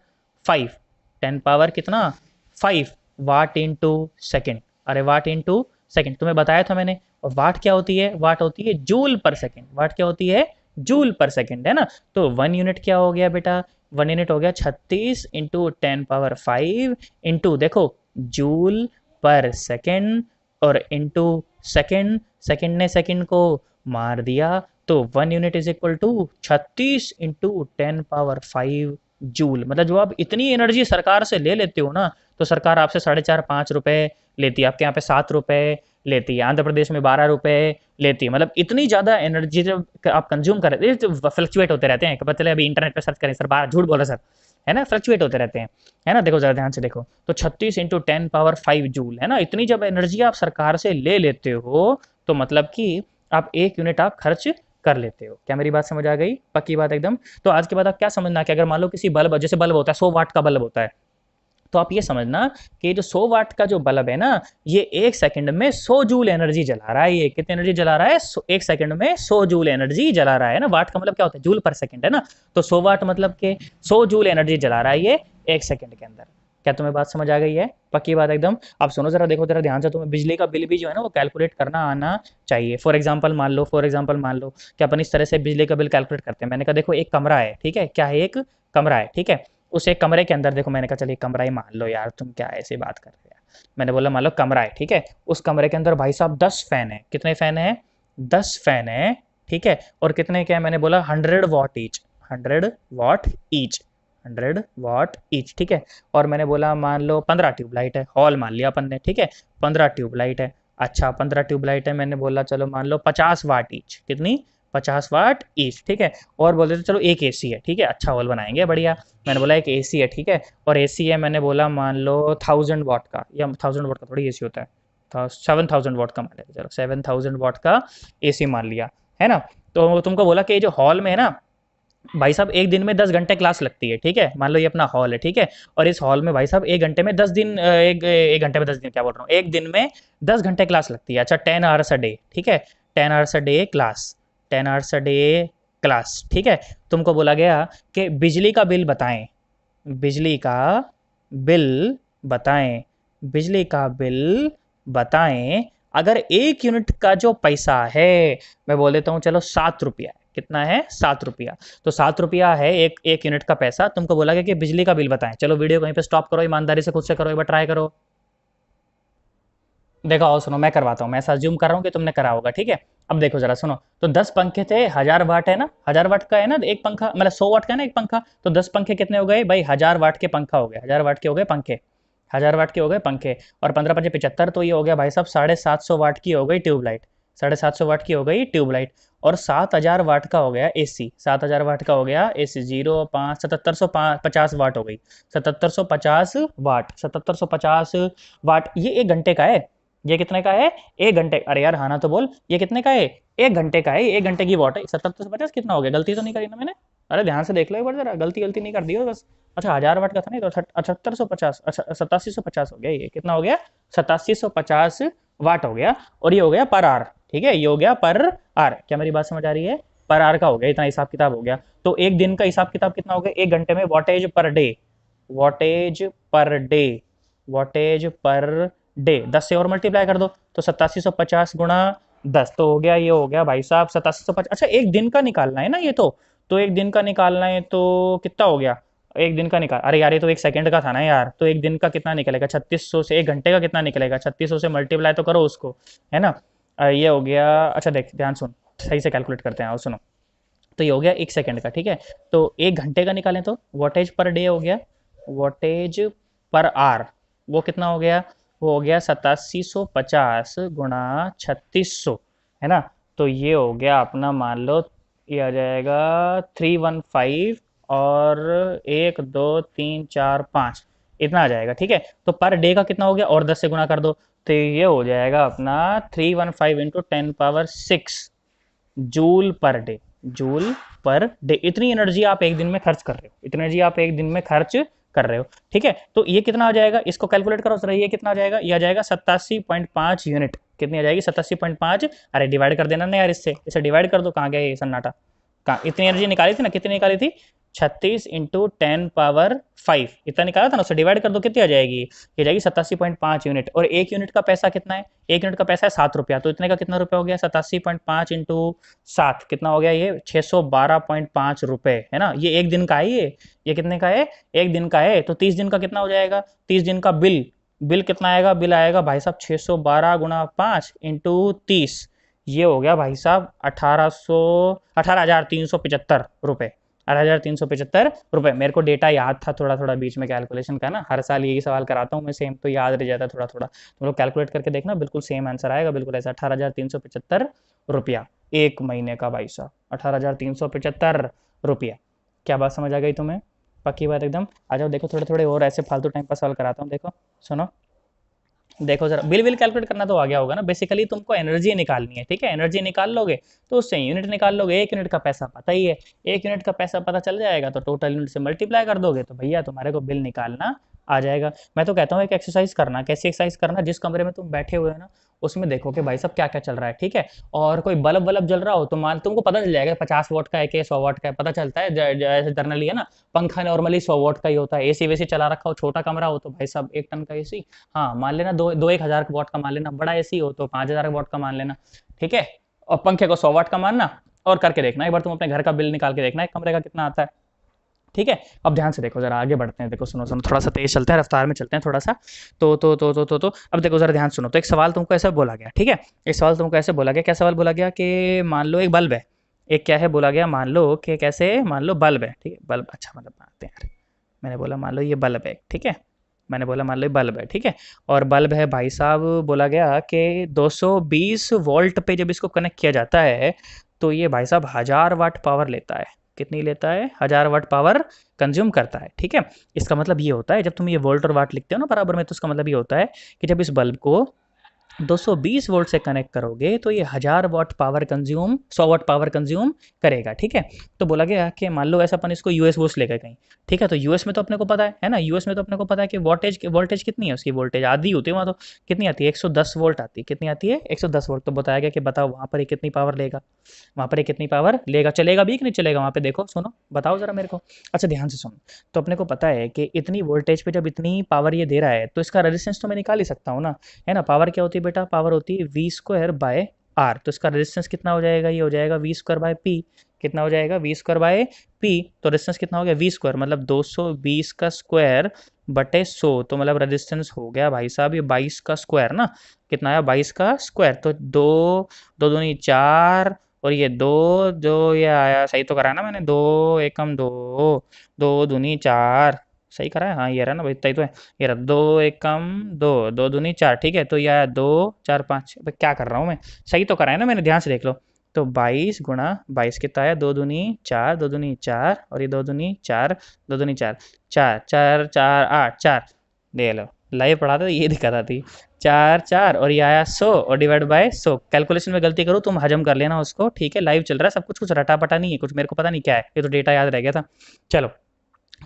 5। 10 पावर कितना? 5 वाट इंटू सेकेंड। अरे वाट इंटू सेकेंड तुम्हें बताया था मैंने। और वाट क्या होती है? वाट होती है जूल पर सेकेंड। वाट क्या होती है? जूल पर सेकेंड, है ना। तो 1 यूनिट क्या हो गया बेटा? 1 यूनिट हो गया 36 इंटू 10 पावर 5 इंटू देखो जूल पर सेकेंड, और इंटू सेकेंड, सेकेंड ने सेकेंड को मार दिया, तो 1 unit is equal to 36 into 10 power 5 joule. मतलब जो आप इतनी एनर्जी सरकार से ले लेते हो ना, तो सरकार आपसे 4.5-5 रुपए लेती है, आपके यहाँ पे 7 रुपए लेती है, आंध्र प्रदेश में 12 रुपए लेती है। मतलब इतनी ज़्यादा एनर्जी जब आप कंज्यूम कर रहे हैं, फ्लक्चुएट होते रहते हैं, पता चले अभी इंटरनेट पे सर्च करें सर, बाहर झूठ बोला सर, है ना, फ्लक्चुएट होते रहते हैं, है ना। देखो जरा ध्यान से देखो, तो 36 इंटू 10 पावर 5 जूल, है ना। इतनी जब एनर्जी आप सरकार से ले लेते हो, तो मतलब कि आप 1 यूनिट आप खर्च कर लेते हो। क्या मेरी बात समझ आ गई? पक्की बात एकदम। तो आज के बाद आप क्या समझना कि अगर मान लो किसी बल्ब, जैसे बल्ब होता है 100 वाट का बल्ब होता है, तो आप ये समझना कि जो 100 वाट का जो बल्ब है ना, ये 1 सेकंड में 100 जूल एनर्जी जला रहा है। ये कितनी एनर्जी जला रहा है? 1 सेकंड में 100 जूल एनर्जी जला रहा है ना। वाट का मतलब क्या होता है? जूल पर सेकंड, है ना। तो 100 वाट मतलब के 100 जूल एनर्जी जला रहा है ये 1 सेकंड के अंदर। क्या तुम्हें बात समझ आ गई है? पक्की बात एकदम। अब सुनो जरा, देखो जरा ध्यान से, तुम्हें बिजली का बिल भी जो है ना वो कैलकुलेट करना आना चाहिए। फॉर एग्जाम्पल मान लो कि अपन इस तरह से बिजली का बिल कैलकुलेट करते हैं। मैंने कहा देखो एक कमरा है, ठीक है, क्या है? एक कमरा है, ठीक है। उस एक कमरे के अंदर देखो, मैंने कहा चलिए कमरा ही मान लो यार, तुम क्या ऐसी बात कर रहे हैं। मैंने बोला मान लो कमरा है, ठीक है। उस कमरे के अंदर भाई साहब 10 फैन है। कितने फैन है? 10 फैन है, ठीक है। और कितने क्या है? मैंने बोला 100 वाट ईच, 100 वाट ईच, 100 वाट ईच, ठीक है। और मैंने बोला मान लो 15 ट्यूबलाइट है, हॉल मान लिया अपन ने, ठीक है। 15 ट्यूबलाइट है। अच्छा 15 ट्यूबलाइट है, मैंने बोला चलो मान लो 50 वाट ईच। कितनी? 50 वाट ईच, ठीक है। और बोल देते चलो एक एसी है, ठीक है, अच्छा हॉल बनाएंगे बढ़िया। मैंने बोला एक एसी है, ठीक है। और एसी है, मैंने बोला मान लो 1000 वाट का, या 1000 वाट का थोड़ी एसी होता है, 7000 वाट का मान लेते, चलो 7000 वाट का एसी मान लिया, है ना। तो तुमको बोला कि ये जो हॉल में है ना भाई साहब, एक दिन में 10 घंटे क्लास लगती है, ठीक है। मान लो ये अपना हॉल है, ठीक है। और इस हॉल में भाई साहब 1 घंटे में 10 दिन, एक घंटे में 10 दिन क्या बोल रहा हूँ, एक दिन में 10 घंटे क्लास लगती है। अच्छा 10 आवर्स अ डे, ठीक है, 10 hours a day class, 10 hours a day class, ठीक है। तुमको बोला गया कि बिजली का बिल बताएं, बिजली का बिल बताएं, बिजली का बिल बताएं अगर 1 यूनिट का जो पैसा है, मैं बोल देता हूँ चलो 7 रुपया है, कितना है 7 रुपया, तो 7 रुपया है एक यूनिट का पैसा। तुमको बोला गया कि बिजली का बिल बताएं, चलो वीडियो कहीं पे स्टॉप करो, ईमानदारी से खुद से करो, एक बार ट्राई करो। देखो आओ सुनो, मैं करवाता हूँ, मैं ऐसा अज्यूम कर रहा हूँ कि तुमने करा होगा, ठीक है। अब देखो जरा सुनो, तो 10 पंखे थे, 1000 वाट है ना, 1000 वाट का है ना एक पंखा, मतलब 100 वाट का है ना एक पंखा, तो 10 पंखे कितने हो गए भाई, 1000 वाट के पंखा हो गए, 1000 वाट के हो गए पंखे, 1000 वाट के हो गए पंखे। और 15×5 = 75, तो ये हो गया भाई साहब 750 वाट की हो गई ट्यूबलाइट, 750 वाट की हो गई ट्यूबलाइट। और 7000 वाट का हो गया एसी, 7000 वाट का हो गया एसी, 05 7750 वाट हो गई, 7750 वाट, 7750 वाट, ये 1 घंटे का है। ये कितने का है, 1 घंटे, अरे यार हाँ ना तो बोल, ये कितने का है, 1 घंटे का है, 1 घंटे की वॉट है। 7750 कितना हो गया, गलती तो नहीं करी ना मैंने, अरे ध्यान से देख लो एक बार जरा, गलती गलती नहीं कर दी हो बस। अच्छा 1000 वाट का था नहीं, तो 7850, अच्छा 8750 हो गया, ये कितना हो गया, 8750 वाट हो गया। और ये हो गया पर आर, ठीक है, ये हो गया पर आर, क्या मेरी बात समझ आ रही है, पर आर का हो गया, इतना हिसाब किताब हो गया। तो एक दिन का हिसाब किताब कितना हो गया, 1 घंटे में wattage per day, wattage per day, wattage per day, 10 से और मल्टीप्लाई कर दो, तो 8750 × 10, तो हो गया, ये हो गया भाई साहब 8750। अच्छा एक दिन का निकालना है ना ये तो एक दिन का निकालना है, तो कितना हो गया, एक दिन का निकाल, अरे यार ये तो 1 सेकंड का था ना यार, तो एक दिन का कितना निकलेगा, 3600 से, 1 घंटे का कितना निकलेगा, 3600 से मल्टीप्लाई तो करो उसको, है ना। ये हो गया, अच्छा देख ध्यान सुन, सही से कैलकुलेट करते हैं, आओ सुनो। तो ये हो गया 1 सेकंड का, ठीक है। तो 1 घंटे का निकालें तो वॉटेज पर डे हो गया, वॉटेज पर आर, वो कितना हो गया, वो हो गया 8750 × 3600, है ना। तो ये हो गया अपना, मान लो ये आ जाएगा 315, और 1 2 3 4 5, इतना आ जाएगा, ठीक है। तो पर डे का कितना हो गया, और 10 से गुना कर दो, तो ये हो जाएगा अपना 315 × 10⁶ joule per day, joule per day. इतनी एनर्जी आप एक दिन में खर्च कर रहे हो, इतनी एनर्जी आप एक दिन में खर्च कर रहे हो, ठीक है। तो ये कितना आ जाएगा, इसको कैलकुलेट करो जरा, ये कितना आ जाएगा, ये आ जाएगा 87.5 यूनिट, कितनी आ जाएगी 87.5, अरे डिवाइड कर देना ना यार, इससे इसे डिवाइड कर दो, कहाँ गया ये सन्नाटा, कहाँ, इतनी एनर्जी निकाली थी ना, कितनी निकाली थी, 36 × 10⁵ इतना निकाला था ना, उससे डिवाइड कर दो, कितनी आ जाएगी, ये जाएगी 87.5 यूनिट। और एक यूनिट का पैसा कितना है, एक यूनिट का पैसा है 7 रुपया, तो इतने का कितना रुपया हो गया, 87.5 × 7 कितना हो गया, ये 612.5 रुपए, है ना। ये एक दिन का है, ये कितने का है, एक दिन का है। तो 30 दिन का कितना हो जाएगा, 30 दिन का बिल, बिल कितना आएगा, बिल आएगा भाई साहब 612 × 5 × 30, ये हो गया भाई साहब 18,375 रुपए, 18,375 रुपए। मेरे को डेटा याद था थोड़ा थोड़ा बीच में कैलकुलेशन का ना, हर साल यही सवाल कराता हूँ मैं सेम, तो याद रह जाता है थोड़ा थोड़ा, तुम लोग कैलकुलेट करके देखना, बिल्कुल सेम आंसर आएगा, बिल्कुल ऐसा 18,375 रुपया एक महीने का भाई साहब, 18,375 रुपया। क्या बात समझ आ गई तुम्हें, पक्की बात एकदम। आ जाओ देखो, थोड़े थोड़े और ऐसे फालतू टाइम पर सवाल कराता हूँ, देखो सुनो, देखो जरा, बिल कैलकुलेट करना तो आ गया होगा ना, बेसिकली तुमको एनर्जी निकालनी है, ठीक है। एनर्जी निकाल लोगे तो उससे यूनिट निकाल लोगे, 1 यूनिट का पैसा पता ही है, 1 यूनिट का पैसा पता चल जाएगा, तो टोटल यूनिट से मल्टीप्लाई कर दोगे, तो भैया तुम्हारे को बिल निकालना आ जाएगा। मैं तो कहता हूँ एक एक्सरसाइज करना, कैसी एक्सरसाइज करना, जिस कमरे में तुम बैठे हुए हो ना, उसमें देखो कि भाई सब क्या क्या चल रहा है, ठीक है। और कोई बल्ब वल्ब जल रहा हो तो मान तुमको पता चल जाएगा 50 वाट का है कि 100 वाट का है, पता चलता है, जैसे जनरली है ना, पंखा नॉर्मली 100 वाट का ही होता है, एसी वैसी चला रखा हो, छोटा कमरा हो तो भाई साहब 1 टन का एसी, हाँ मान लेना, दो दो 1000 वाट का मान लेना, बड़ा एसी हो तो 5000 वाट का मान लेना, ठीक है। और पंखे को 100 वाट का मानना, और करके देखना एक बार, तुम अपने घर का बिल निकाल के देखना एक कमरे का कितना आता है, ठीक है। अब ध्यान से देखो जरा, आगे बढ़ते हैं, देखो सुनो सुनो, थोड़ा सा तेज चलते हैं, रफ्तार में चलते हैं थोड़ा सा। तो अब देखो जरा ध्यान सुनो, तो एक सवाल तुमको ऐसा बोला गया, ठीक है। एक सवाल तुमको ऐसे बोला गया, क्या सवाल बोला गया कि मान लो एक बल्ब है, एक क्या है बोला गया, मान लो कि कैसे, मान लो बल्ब है, ठीक है, बल्ब, अच्छा मतलब बनाते हैं यार, मैंने बोला मान लो ये बल्ब है, ठीक है, मैंने बोला मान लो ये बल्ब है, ठीक है। और बल्ब है भाई साहब, बोला गया कि 220 वोल्ट पे जब इसको कनेक्ट किया जाता है, तो ये भाई साहब 1000 वाट पावर लेता है, कितनी लेता है, 1000 वाट पावर कंज्यूम करता है, ठीक है। इसका मतलब ये होता है, जब तुम ये वोल्ट और वाट लिखते हो ना बराबर में, तो उसका मतलब ये होता है कि जब इस बल्ब को 220 वोल्ट से कनेक्ट करोगे तो ये 1000 watt power consume, 100 watt power consume करेगा, ठीक है। तो बोला गया कि मान लो ऐसा अपन इसको यूएस वोस ले गए कहीं, ठीक है, तो यूएस में तो अपने को पता है ना, यूएस में तो अपने को पता है कि वोल्टेज कितनी है, उसकी वोल्टेज आधी होती है वहाँ, तो कितनी आती है, 110 वोल्ट आती है, कितनी आती है, 110 वोल्ट। तो बताया गया कि बताओ वहाँ पर ये कितनी पावर लेगा, वहाँ पर ये कितनी पावर लेगा, चलेगा भी कि नहीं चलेगा वहाँ पे, देखो सुनो बताओ जरा मेरे को, अच्छा ध्यान से सुनो। तो अपने को पता है कि इतनी वोल्टेज पे जब इतनी पावर ये दे रहा है, तो इसका रेजिस्टेंस तो मैं निकाल ही सकता हूँ ना, है ना। पावर क्या होती होती है बेटा, पावर होती है वी स्क्वायर बाय आर। तो इसका रेजिस्टेंस कितना हो जाएगा, ये हो जाएगा वी स्क्वायर बाय पी। कितना हो जाएगा, वी स्क्वायर बाय पी। तो रेजिस्टेंस कितना हो गया, वी स्क्वायर मतलब 220 का स्क्वायर बटे 100। तो मतलब रेजिस्टेंस हो गया भाई साहब ये 22 का स्क्वायर ना। कितना आया, 22 का स्क्वायर। तो दो दो दूनी चार, और ये दो, जो ये आया सही तो करा है ना मैंने, दो एकम दो, दो दूनी चार, सही करा है हाँ, ये रहा ना भाई, तय तो है। ये रहा, दो एकम दो, दो दूनी चार, ठीक है। तो ये आया दो चार पाँच, अब क्या कर रहा हूँ मैं, सही तो करा है ना मैंने, ध्यान से देख लो। तो 22 गुणा 22 कितना आया, दो दूनी चार, दो दूनी चार, और ये दो दूनी चार, दो दूनी चार, चार चार चार आठ, चार। दे लो, लाइव पढ़ा था ये दिक्कत आती। चार चार, और ये आया 100 और डिवाइड बाय 100। कैलकुलेशन में गलती करूँ तुम हजम कर लेना उसको, ठीक है। लाइव चल रहा है सब कुछ, कुछ रटा पटा नहीं है कुछ, मेरे को पता नहीं क्या है, ये तो डेटा याद रह गया था। चलो,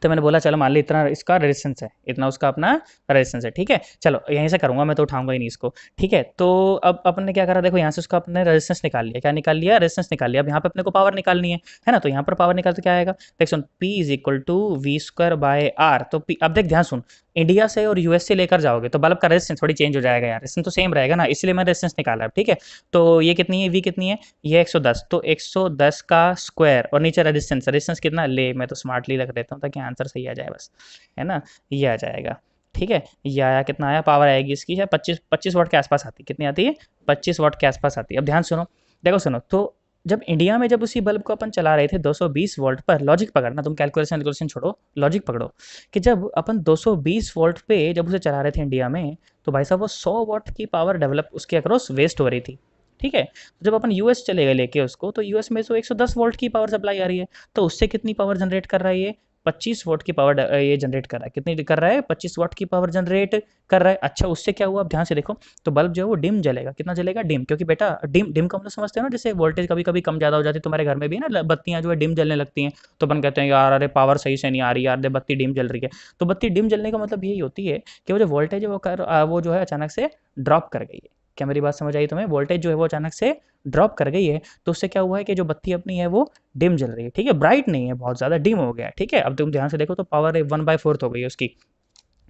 तो मैंने बोला चलो मान ली इतना इसका रेजिस्टेंस है, इतना उसका अपना रेजिस्टेंस है, ठीक है। चलो यहीं से करूंगा मैं, तो उठाऊंगा ही नहीं इसको, ठीक है। तो अब अपन ने क्या करा, देखो यहाँ से उसका अपने रेजिस्टेंस निकाल लिया, क्या निकाल लिया, रेजिस्टेंस निकाल लिया। अब यहाँ पे अपने को पावर निकालनी है ना। तो यहाँ पर पावर निकाल तो क्या आएगा, देख सुन, P is equal to V square by R. तो P, अब देख ध्यान सुन, इंडिया से और यूएस से लेकर जाओगे तो बल्ब का रेजिस्टेंस थोड़ी चेंज हो जाएगा यार, रेजिस्टेंस तो सेम रहेगा ना, इसलिए मैं रेजिस्टेंस निकाला, ठीक है। तो ये कितनी है, वी कितनी है, ये 110। तो 110 का स्क्वायर और नीचे रेजिस्टेंस, रेजिस्टेंस कितना ले, मैं तो स्मार्टली रख देता हूँ ताकि आंसर सही आ जाए बस, है ना। ये आ जाएगा, ठीक है। ये आया, कितना आया, पावर आएगी इसकी है 25 वाट के आसपास आती है। कितनी आती है, 25 वाट के आसपास आती है। अब ध्यान सुनो, देखो सुनो, तो जब इंडिया में जब उसी बल्ब को अपन चला रहे थे 220 वोल्ट पर, लॉजिक पकड़ना तुम, कैलकुलेशन छोड़ो, लॉजिक पकड़ो, कि जब अपन 220 वोल्ट पे जब उसे चला रहे थे इंडिया में, तो भाई साहब वो 100 वाट की पावर डेवलप उसके अक्रॉस वेस्ट हो रही थी, ठीक है। तो जब अपन यूएस चले गए लेके उसको, तो यूएस में तो 110 वोल्ट की पावर सप्लाई आ रही है, तो उससे कितनी पावर जनरेट कर रहा है ये, 25 वाट की पावर ये जनरेट कर रहा है। कितनी कर रहा है, 25 वाट की पावर जनरेट कर रहा है। अच्छा, उससे क्या हुआ, अब ध्यान से देखो, तो बल्ब जो है वो डिम जलेगा। कितना जलेगा, डिम, क्योंकि बेटा डिम डिम का मतलब समझते हो ना, जैसे वोल्टेज कभी कभी कम ज़्यादा हो जाती है, तुम्हारे घर में भी ना बत्तियां जो है डिम जलने लगती हैं, तो अपन कहते हैं यार अरे पावर सही से नहीं आ रही यार, दे बत्ती डिम जल रही है। तो बत्ती डिम जलने का मतलब यही होती है कि वो जो वोल्टेज है वो जो है अचानक से ड्रॉप कर गई है। क्या मेरी बात समझ आई तुम्हें, वोल्टेज जो है वो अचानक से ड्रॉप कर गई है, तो उससे क्या हुआ है कि जो बत्ती अपनी है वो डिम जल रही है, ठीक है, ब्राइट नहीं है, बहुत ज़्यादा डिम हो गया है, ठीक है। अब तुम ध्यान से देखो तो पावर 1/4 हो गई है उसकी,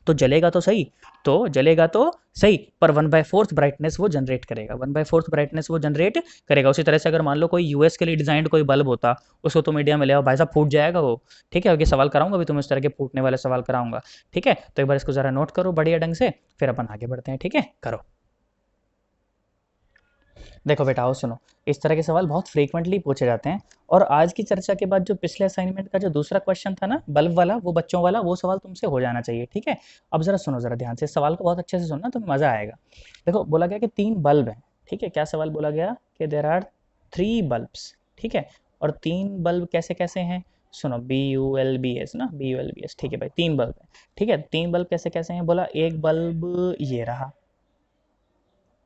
तो जलेगा तो सही, तो जलेगा तो सही, पर 1/4 ब्राइटनेस वो जनरेट करेगा, 1/4 ब्राइटनेस वो जनरेट करेगा। उसी तरह से अगर मान लो कोई यूएस के लिए डिजाइंड कोई बल्ब होता, उसको तो मीडिया में ले आओ भाई साहब, फूट जाएगा वो, ठीक है। आगे सवाल कराऊंगा अभी, तुम इस तरह के फूटने वाले सवाल कराऊंगा, ठीक है। तो एक बार इसको जरा नोट करो बढ़िया ढंग से, फिर अपन आगे बढ़ते हैं, ठीक है, करो। देखो बेटा आओ सुनो, इस तरह के सवाल बहुत फ्रीक्वेंटली पूछे जाते हैं, और आज की चर्चा के बाद जो पिछले असाइनमेंट का जो दूसरा क्वेश्चन था ना बल्ब वाला, वो बच्चों वाला, वो सवाल तुमसे हो जाना चाहिए, ठीक है। अब जरा सुनो, जरा ध्यान से सवाल को बहुत अच्छे से सुनना, तुम्हें मजा आएगा। देखो बोला गया कि 3 बल्ब हैं, ठीक है। क्या सवाल बोला गया कि देर आर 3 बल्ब्स, ठीक है। और 3 बल्ब कैसे कैसे हैं, सुनो, BULBS ना, BULBS, ठीक है भाई, 3 बल्ब है, ठीक है। 3 बल्ब कैसे कैसे हैं, बोला एक बल्ब ये रहा,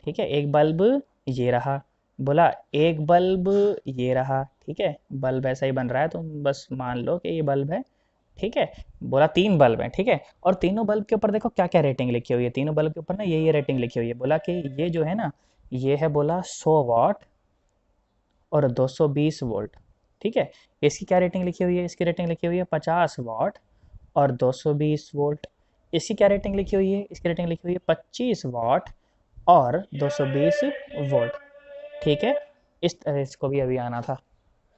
ठीक है, एक बल्ब ये रहा, बोला एक बल्ब ये रहा, ठीक है। बल्ब ऐसा ही बन रहा है, तुम बस मान लो कि ये बल्ब है, ठीक है। बोला 3 बल्ब है, ठीक है। और तीनों बल्ब के ऊपर देखो क्या क्या रेटिंग लिखी हुई है, तीनों बल्ब के ऊपर ना ये रेटिंग लिखी हुई है। बोला कि ये जो है ना, ये है बोला 100 वाट और 220 वोल्ट, ठीक है। इसकी क्या रेटिंग लिखी हुई है, इसकी रेटिंग लिखी हुई है 50 वाट और 220 वोल्ट। इसकी क्या रेटिंग लिखी हुई है, इसकी रेटिंग लिखी हुई है 25 वाट और 220 वोल्ट, ठीक है। इस तरह इसको भी अभी आना था,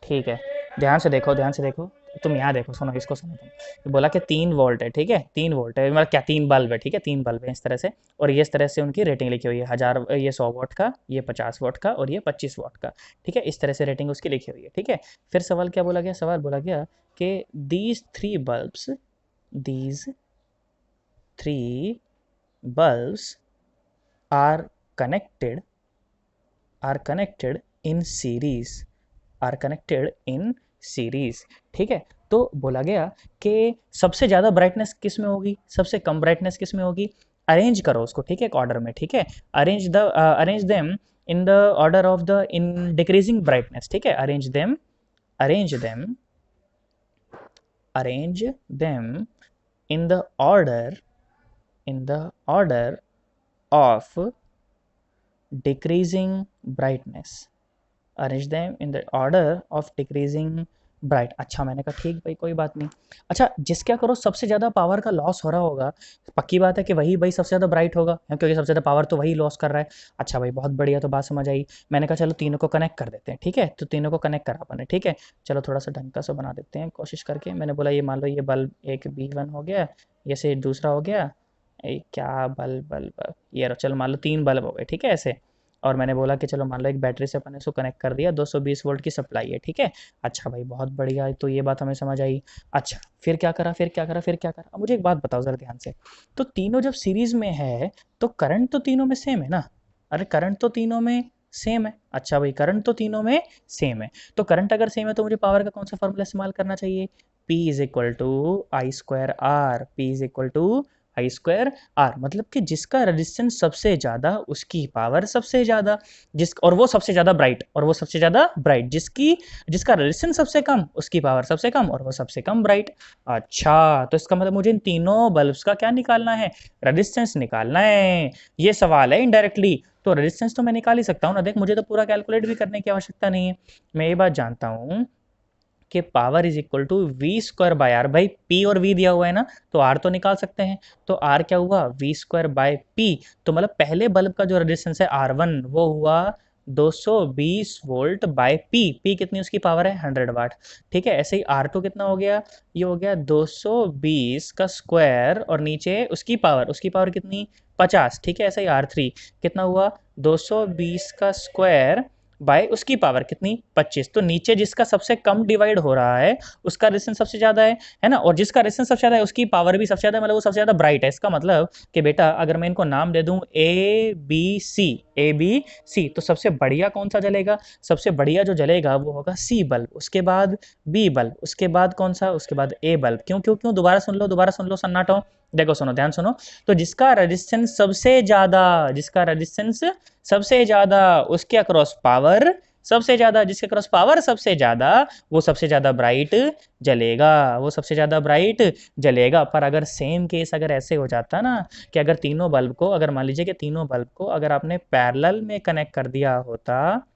ठीक है। ध्यान से देखो, ध्यान से देखो, तुम यहाँ देखो, सुनो इसको, सुनो तुम, तो बोला कि 3 वोल्ट है, ठीक है, 3 वोल्ट है, मतलब क्या 3 बल्ब है, ठीक है, 3 बल्ब है इस तरह से। और ये इस तरह से उनकी रेटिंग लिखी हुई है, 1000, ये 100 वाट का, ये 50 वाट का, और ये 25 वाट का, ठीक है। इस तरह से रेटिंग उसकी लिखी हुई है, ठीक है। फिर सवाल क्या बोला गया, सवाल बोला गया कि these three bulbs are connected are connected in series, are connected in series, ठीक है। तो बोला गया कि सबसे ज़्यादा ब्राइटनेस किस में होगी, सबसे कम ब्राइटनेस किस में होगी, अरेंज करो उसको, ठीक है, एक ऑर्डर में, ठीक है। Arrange them in the order of the in decreasing brightness, ठीक है। Arrange them arrange them in the order of decreasing brightness, arrange them in the order of decreasing bright. अच्छा, मैंने कहा ठीक भाई, कोई बात नहीं। अच्छा, जिसके करो सबसे ज़्यादा पावर का लॉस हो रहा होगा, पक्की बात है कि वही भाई सबसे ज़्यादा ब्राइट होगा, क्योंकि सबसे ज़्यादा पावर तो वही लॉस कर रहा है। अच्छा भाई, बहुत बढ़िया, तो बात समझ आई। मैंने कहा चलो तीनों को कनेक्ट कर देते हैं, ठीक है, तो तीनों को कनेक्ट करा अपने, ठीक है। चलो थोड़ा सा ढंग का सा बना देते हैं कोशिश करके। मैंने बोला ये मान लो ये बल्ब एक B1 हो गया, ये से दूसरा हो गया, क्या बल्ब बल्ब ये रहो, चलो मान लो 3 बल्ब हो गए, ठीक है ऐसे। और मैंने बोला कि चलो मान लो एक बैटरी से अपन इसको कनेक्ट कर दिया, 220 वोल्ट की सप्लाई है, ठीक है। अच्छा भाई, बहुत बढ़िया, तो ये बात हमें समझ आई। अच्छा, फिर क्या करा, फिर क्या करा, फिर क्या करा? अब मुझे एक बात बताओ ज़रा ध्यान से। तो तीनों जब सीरीज़ में है, तो करंट तो तीनों में सेम है ना? अरे करंट तो तीनों में सेम है। अच्छा भाई, करंट तो तीनों में सेम है। तो करंट अगर सेम है तो मुझे पावर का कौन सा फॉर्मूला इस्तेमाल करना चाहिए? P is equal to I square R. P is equal to I square R, मतलब कि जिसका रेजिस्टेंस सबसे ज़्यादा उसकी पावर सबसे ज़्यादा, जिस और वो सबसे ज़्यादा ब्राइट, और वो सबसे ज़्यादा ब्राइट, जिसकी जिसका रेजिस्टेंस सबसे कम उसकी पावर सबसे कम, और वो सबसे कम ब्राइट। अच्छा, तो इसका मतलब मुझे इन तीनों बल्ब्स का क्या निकालना है? रेजिस्टेंस निकालना है। ये सवाल है इनडायरेक्टली। तो रेजिस्टेंस तो मैं निकाल ही सकता हूँ ना, देख मुझे तो पूरा कैलकुलेट भी करने की आवश्यकता नहीं है। मैं ये बात जानता हूँ कि power is equal to V square by R. भाई पी और वी दिया हुआ है ना, तो आर तो निकाल सकते हैं। तो आर क्या हुआ? V square by P. तो मतलब पहले बल्ब का जो रेजिस्टेंस है R1, वो हुआ 220 वोल्ट बाय पी। पी कितनी उसकी पावर है? 100 वाट। ठीक है, ऐसे ही R2 कितना हो गया? ये हो गया 220 का स्क्वायर, और नीचे उसकी पावर कितनी? 50। ठीक है, ऐसे ही R3 कितना हुआ? 220 का स्क्वायर बाय उसकी पावर कितनी? 25। तो नीचे जिसका सबसे कम डिवाइड हो रहा है उसका रेजिस्टेंस सबसे ज़्यादा है ना, और जिसका रेजिस्टेंस सबसे ज़्यादा है उसकी पावर भी सबसे ज़्यादा है, मतलब वो सबसे ज़्यादा ब्राइट है। इसका मतलब कि बेटा अगर मैं इनको नाम दे दूं A B C, तो सबसे बढ़िया कौन सा जलेगा? सबसे बढ़िया जो जलेगा वो होगा C बल्ब, उसके बाद B बल्ब, उसके बाद कौन सा? उसके बाद A बल्ब। क्यों क्यों क्यों? दोबारा सुन लो सन्नाटो। देखो सुनो, ध्यान सुनो। तो जिसका रेजिस्टेंस सबसे ज़्यादा, जिसका रेजिस्टेंस सबसे ज़्यादा, उसके अक्रॉस पावर सबसे ज़्यादा, जिसके अक्रॉस पावर सबसे ज़्यादा, वो सबसे ज़्यादा ब्राइट जलेगा, वो सबसे ज़्यादा ब्राइट जलेगा। पर अगर सेम केस अगर ऐसे हो जाता ना, कि अगर तीनों बल्ब को, अगर मान लीजिए कि तीनों बल्ब को अगर आपने पैरेलल में कनेक्ट कर दिया होता,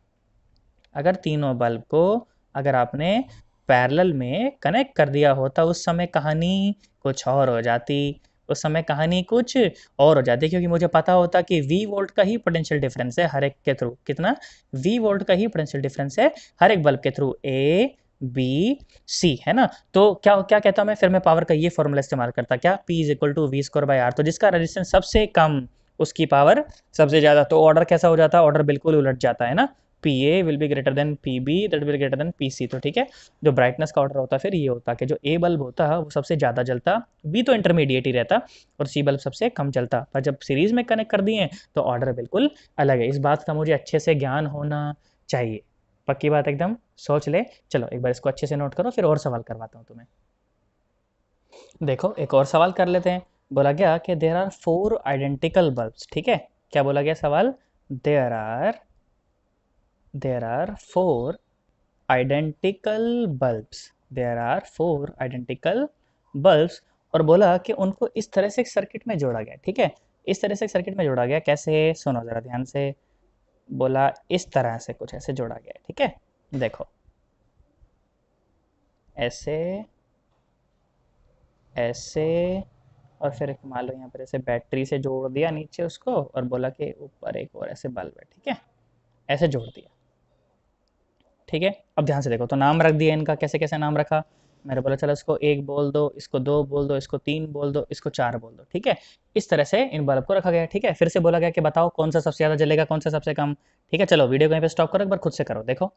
अगर तीनों बल्ब को अगर आपने पैरेलल में कनेक्ट कर दिया होता, उस समय कहानी कुछ और हो जाती। उस समय कहानी कुछ और हो जाती, क्योंकि मुझे पता होता कि V वोल्ट का ही पोटेंशियल डिफरेंस है हर एक के थ्रू। कितना? V वोल्ट का ही पोटेंशियल डिफरेंस है हर एक बल्ब के थ्रू, A B C, है ना। तो क्या क्या कहता मैं फिर? मैं पावर का ये फॉर्मूला इस्तेमाल करता, क्या? P is equal to V square by R. तो जिसका रेजिस्टेंस सबसे कम उसकी पावर सबसे ज़्यादा। तो ऑर्डर कैसा हो जाता? ऑर्डर बिल्कुल उलट जाता है ना। P A will be greater than P B, that will greater than P C. तो ठीक है, जो ब्राइटनेस का ऑर्डर होता है फिर ये होता कि जो ए बल्ब होता है वो सबसे ज़्यादा जलता, बी तो इंटरमीडिएट ही रहता, और सी बल्ब सबसे कम जलता। पर जब सीरीज़ में कनेक्ट कर दिए तो ऑर्डर बिल्कुल अलग है। इस बात का मुझे अच्छे से ज्ञान होना चाहिए। पक्की बात एकदम, सोच ले। चलो एक बार इसको अच्छे से नोट करो, फिर और सवाल करवाता हूँ तुम्हें। देखो एक और सवाल कर लेते हैं। बोला गया कि देर आर 4 आइडेंटिकल बल्ब्स। ठीक है, क्या बोला गया सवाल? There are there are 4 identical bulbs. There are 4 identical bulbs. और बोला कि उनको इस तरह से एक सर्किट में जोड़ा गया। ठीक है, इस तरह से एक सर्किट में जोड़ा गया। कैसे? सुनो जरा ध्यान से। बोला इस तरह से कुछ ऐसे जोड़ा गया है। ठीक है, देखो ऐसे, ऐसे, और फिर एक मान लो यहाँ पर ऐसे बैटरी से जोड़ दिया नीचे उसको, और बोला कि ऊपर एक और ऐसे बल्ब है। ठीक है, ऐसे जोड़ दिया। ठीक है, अब ध्यान से देखो, तो नाम रख दिया इनका। कैसे कैसे नाम रखा? मैंने बोला चलो इसको 1 बोल दो, इसको 2 बोल दो, इसको 3 बोल दो, इसको 4 बोल दो। ठीक है, इस तरह से इन बल्ब को रखा गया। ठीक है, फिर से बोला गया कि बताओ कौन सा सबसे ज़्यादा जलेगा, कौन सा सबसे कम। ठीक है, चलो वीडियो को यहीं पे स्टॉप करो, एक बार खुद से करो, देखो।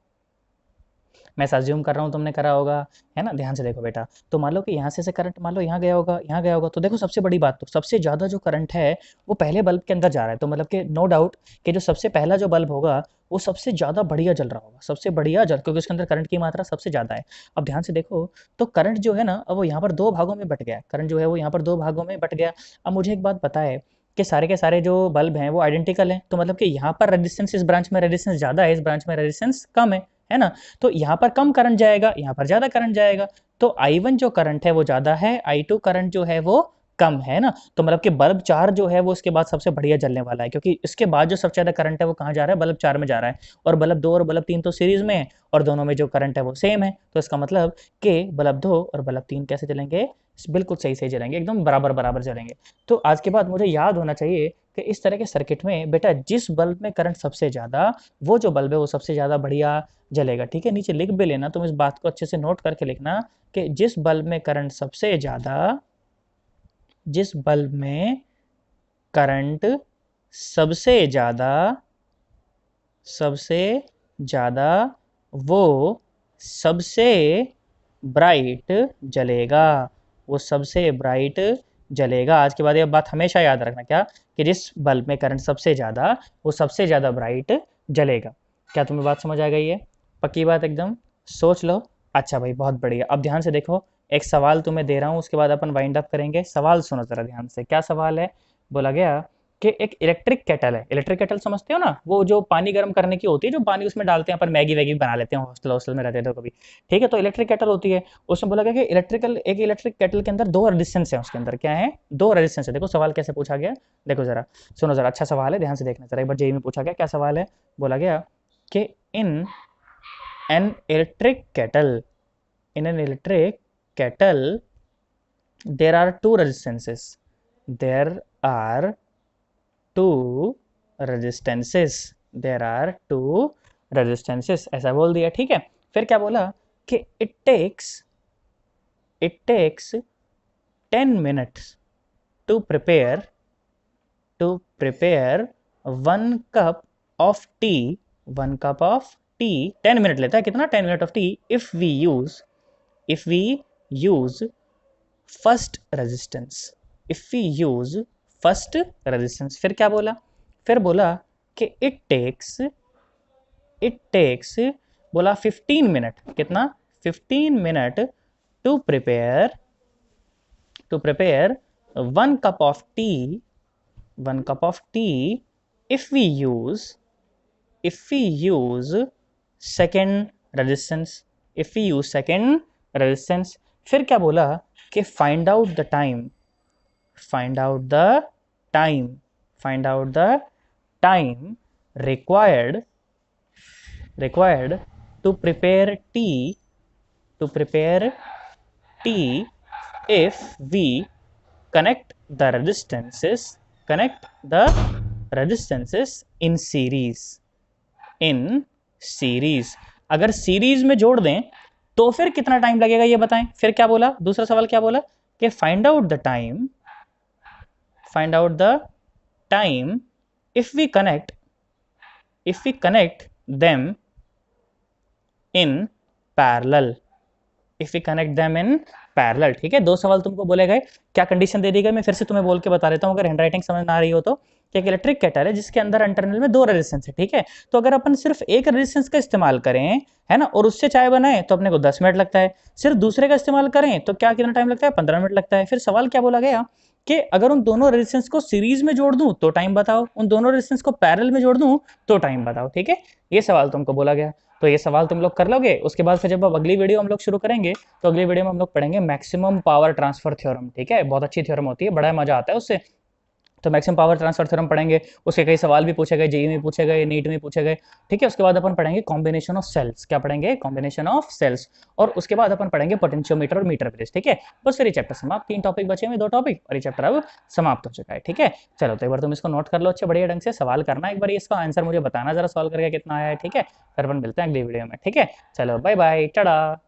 मैं अज्यूम कर रहा हूँ तुमने करा होगा, है ना। ध्यान से देखो बेटा, तो मान लो कि यहाँ से करंट मान लो यहाँ गया होगा, यहाँ गया होगा। तो देखो सबसे बड़ी बात, तो सबसे ज़्यादा जो करंट है वो पहले बल्ब के अंदर जा रहा है। तो मतलब कि नो डाउट कि जो सबसे पहला जो बल्ब होगा वो सबसे ज़्यादा बढ़िया जल रहा होगा, सबसे बढ़िया जल, क्योंकि उसके अंदर करंट की मात्रा सबसे ज़्यादा है। अब ध्यान से देखो, तो करंट जो है ना, अब वो यहाँ पर 2 भागों में बट गया। करंट जो है वो यहाँ पर 2 भागों में बट गया। अब मुझे एक बात पता है कि सारे के सारे जो बल्ब हैं वो आइडेंटिकल हैं, तो मतलब कि यहाँ पर रेजिस्टेंस, इस ब्रांच में रेजिस्टेंस ज़्यादा है, इस ब्रांच में रेजिस्टेंस कम है ना। तो यहाँ पर कम करंट जाएगा, यहाँ पर ज़्यादा करंट जाएगा। तो I1 जो करंट है वो ज़्यादा है, I2 करंट जो है वो कम है ना, तो मतलब कि बल्ब 4 जो है वो इसके बाद सबसे बढ़िया जलने वाला है, क्योंकि इसके बाद जो सबसे ज़्यादा करंट है वो कहाँ जा रहा है, बल्ब 4 में जा रहा है, और बल्ब 2 और बल्ब 3 तो सीरीज में है और दोनों में जो करंट है वो सेम है, तो इसका मतलब कि बल्ब 2 और बल्ब 3 कैसे जलेंगे, बिल्कुल सही सही जलेंगे, एकदम बराबर बराबर जलेंगे। तो आज के बाद मुझे याद होना चाहिए कि इस तरह के सर्किट में बेटा जिस बल्ब में करंट सबसे ज़्यादा, वो जो बल्ब है वो सबसे ज़्यादा बढ़िया जलेगा, ठीक है। नीचे लिख भी लेना, तुम इस बात को अच्छे से नोट करके लिखना कि जिस बल्ब में करंट सबसे ज़्यादा, जिस बल्ब में करंट सबसे ज़्यादा, सबसे ज़्यादा वो सबसे ब्राइट जलेगा, वो सबसे ब्राइट जलेगा। आज के बाद ये बात हमेशा याद रखना, क्या, कि जिस बल्ब में करंट सबसे ज़्यादा वो सबसे ज़्यादा ब्राइट जलेगा। क्या तुम्हें बात समझ आ गई है, पक्की बात एकदम, सोच लो। अच्छा भाई बहुत बढ़िया, अब ध्यान से देखो, एक सवाल तुम्हें दे रहा हूँ, उसके बाद अपन वाइंड अप करेंगे। सवाल सुनो ज़रा ध्यान से, क्या सवाल है, बोला गया कि एक इलेक्ट्रिक केटल है, इलेक्ट्रिक केटल समझते हो ना, वो जो पानी गर्म करने की होती है, जो पानी उसमें डालते हैं अपन, मैगी वैगी बना लेते हैं, हॉस्टल हॉस्टल में रहते थे कभी, ठीक है। तो इलेक्ट्रिक केटल होती है, उसमें बोला गया कि एक इलेक्ट्रिक केटल के अंदर 2 रेजिस्टेंस है, उसके अंदर क्या है, 2 रेजिस्टेंस है। देखो सवाल कैसे पूछा गया, देखो जरा, सुनो जरा, अच्छा सवाल है, ध्यान से देखना जरा, एक बार जेईई में पूछा गया, क्या सवाल है, बोला गया कि in an electric kettle, in an electric kettle there are two resistances, there are two resistances, there are two resistances, ऐसा बोल दिया, ठीक है। फिर क्या बोला कि it takes 10 minutes to prepare 1 cup of tea, 1 cup of tea 10 minute लेता है, कितना, 10 minute of T, if we use first resistance, if we use first resistance। फिर क्या बोला, फिर बोला कि it takes बोला 15 मिनट, कितना, 15 minute to prepare 1 cup of tea, 1 cup of tea if we use second resistance, if we use second resistance। फिर क्या बोला कि find out the time, find out the time required to prepare tea if we connect the resistances in series। अगर series में जोड़ दें तो फिर कितना टाइम लगेगा ये बताएं। फिर क्या बोला, दूसरा सवाल क्या बोला कि find out the time if we connect them in parallel, ठीक है। 2 सवाल तुमको बोले गए, क्या कंडीशन दे दी गई, मैं फिर से तुम्हें बोल के बता देता हूं, अगर हैंडराइटिंग समझ ना आ रही हो तो, कि एक इलेक्ट्रिक केटल है जिसके अंदर इंटरनल में 2 रेजिस्टेंस है, ठीक है। तो अगर अपन सिर्फ एक रेजिस्टेंस का इस्तेमाल करें, है ना, और उससे चाय बनाए तो अपने को 10 मिनट लगता है, सिर्फ दूसरे का इस्तेमाल करें तो क्या, कितना टाइम लगता है, 15 मिनट लगता है। फिर सवाल क्या बोला गया कि अगर उन दोनों रेजिस्टेंस को सीरीज में जोड़ दूं तो टाइम बताओ, उन दोनों रेजिस्टेंस को पैरेलल में जोड़ दूं तो टाइम बताओ, ठीक है। ये सवाल तुमको बोला गया, तो ये सवाल तुम लोग कर लोगे। उसके बाद फिर जब अगली वीडियो हम लोग शुरू करेंगे तो अगली वीडियो में हम लोग पढ़ेंगे मैक्सिमम पावर ट्रांसफर थ्योरम, ठीक है। बहुत अच्छी थ्योरम होती है, बड़ा मजा आता है उससे। तो मैक्सिमम पावर ट्रांसफर थ्योरम पढ़ेंगे, उसके कई सवाल भी पूछे गए, जेईई में पूछे गए, नीट में पूछे गए, ठीक है। उसके बाद अपन पढ़ेंगे कॉम्बिनेशन ऑफ सेल्स, क्या पढ़ेंगे, कॉम्बिनेशन ऑफ सेल्स, और उसके बाद अपन पढ़ेंगे पोटेंशियोमीटर और मीटर ब्रिज, ठीक है। बस फिर ये चैप्टर समाप्त, 3 टॉपिक बचे हुए, 2 टॉपिक, और ये चैप्टर अब समाप्त हो चुका है, ठीक है। चलो तो एक बार तुम इसको नोट कर लो अच्छे बढ़िया ढंग से, सवाल करना एक बार, इसका आंसर मुझे बताना जरा सॉल्व करके कितना आया है, ठीक है। फिर अपन मिलते हैं अगली वीडियो में, ठीक है। चलो बाय बाय, टाटा।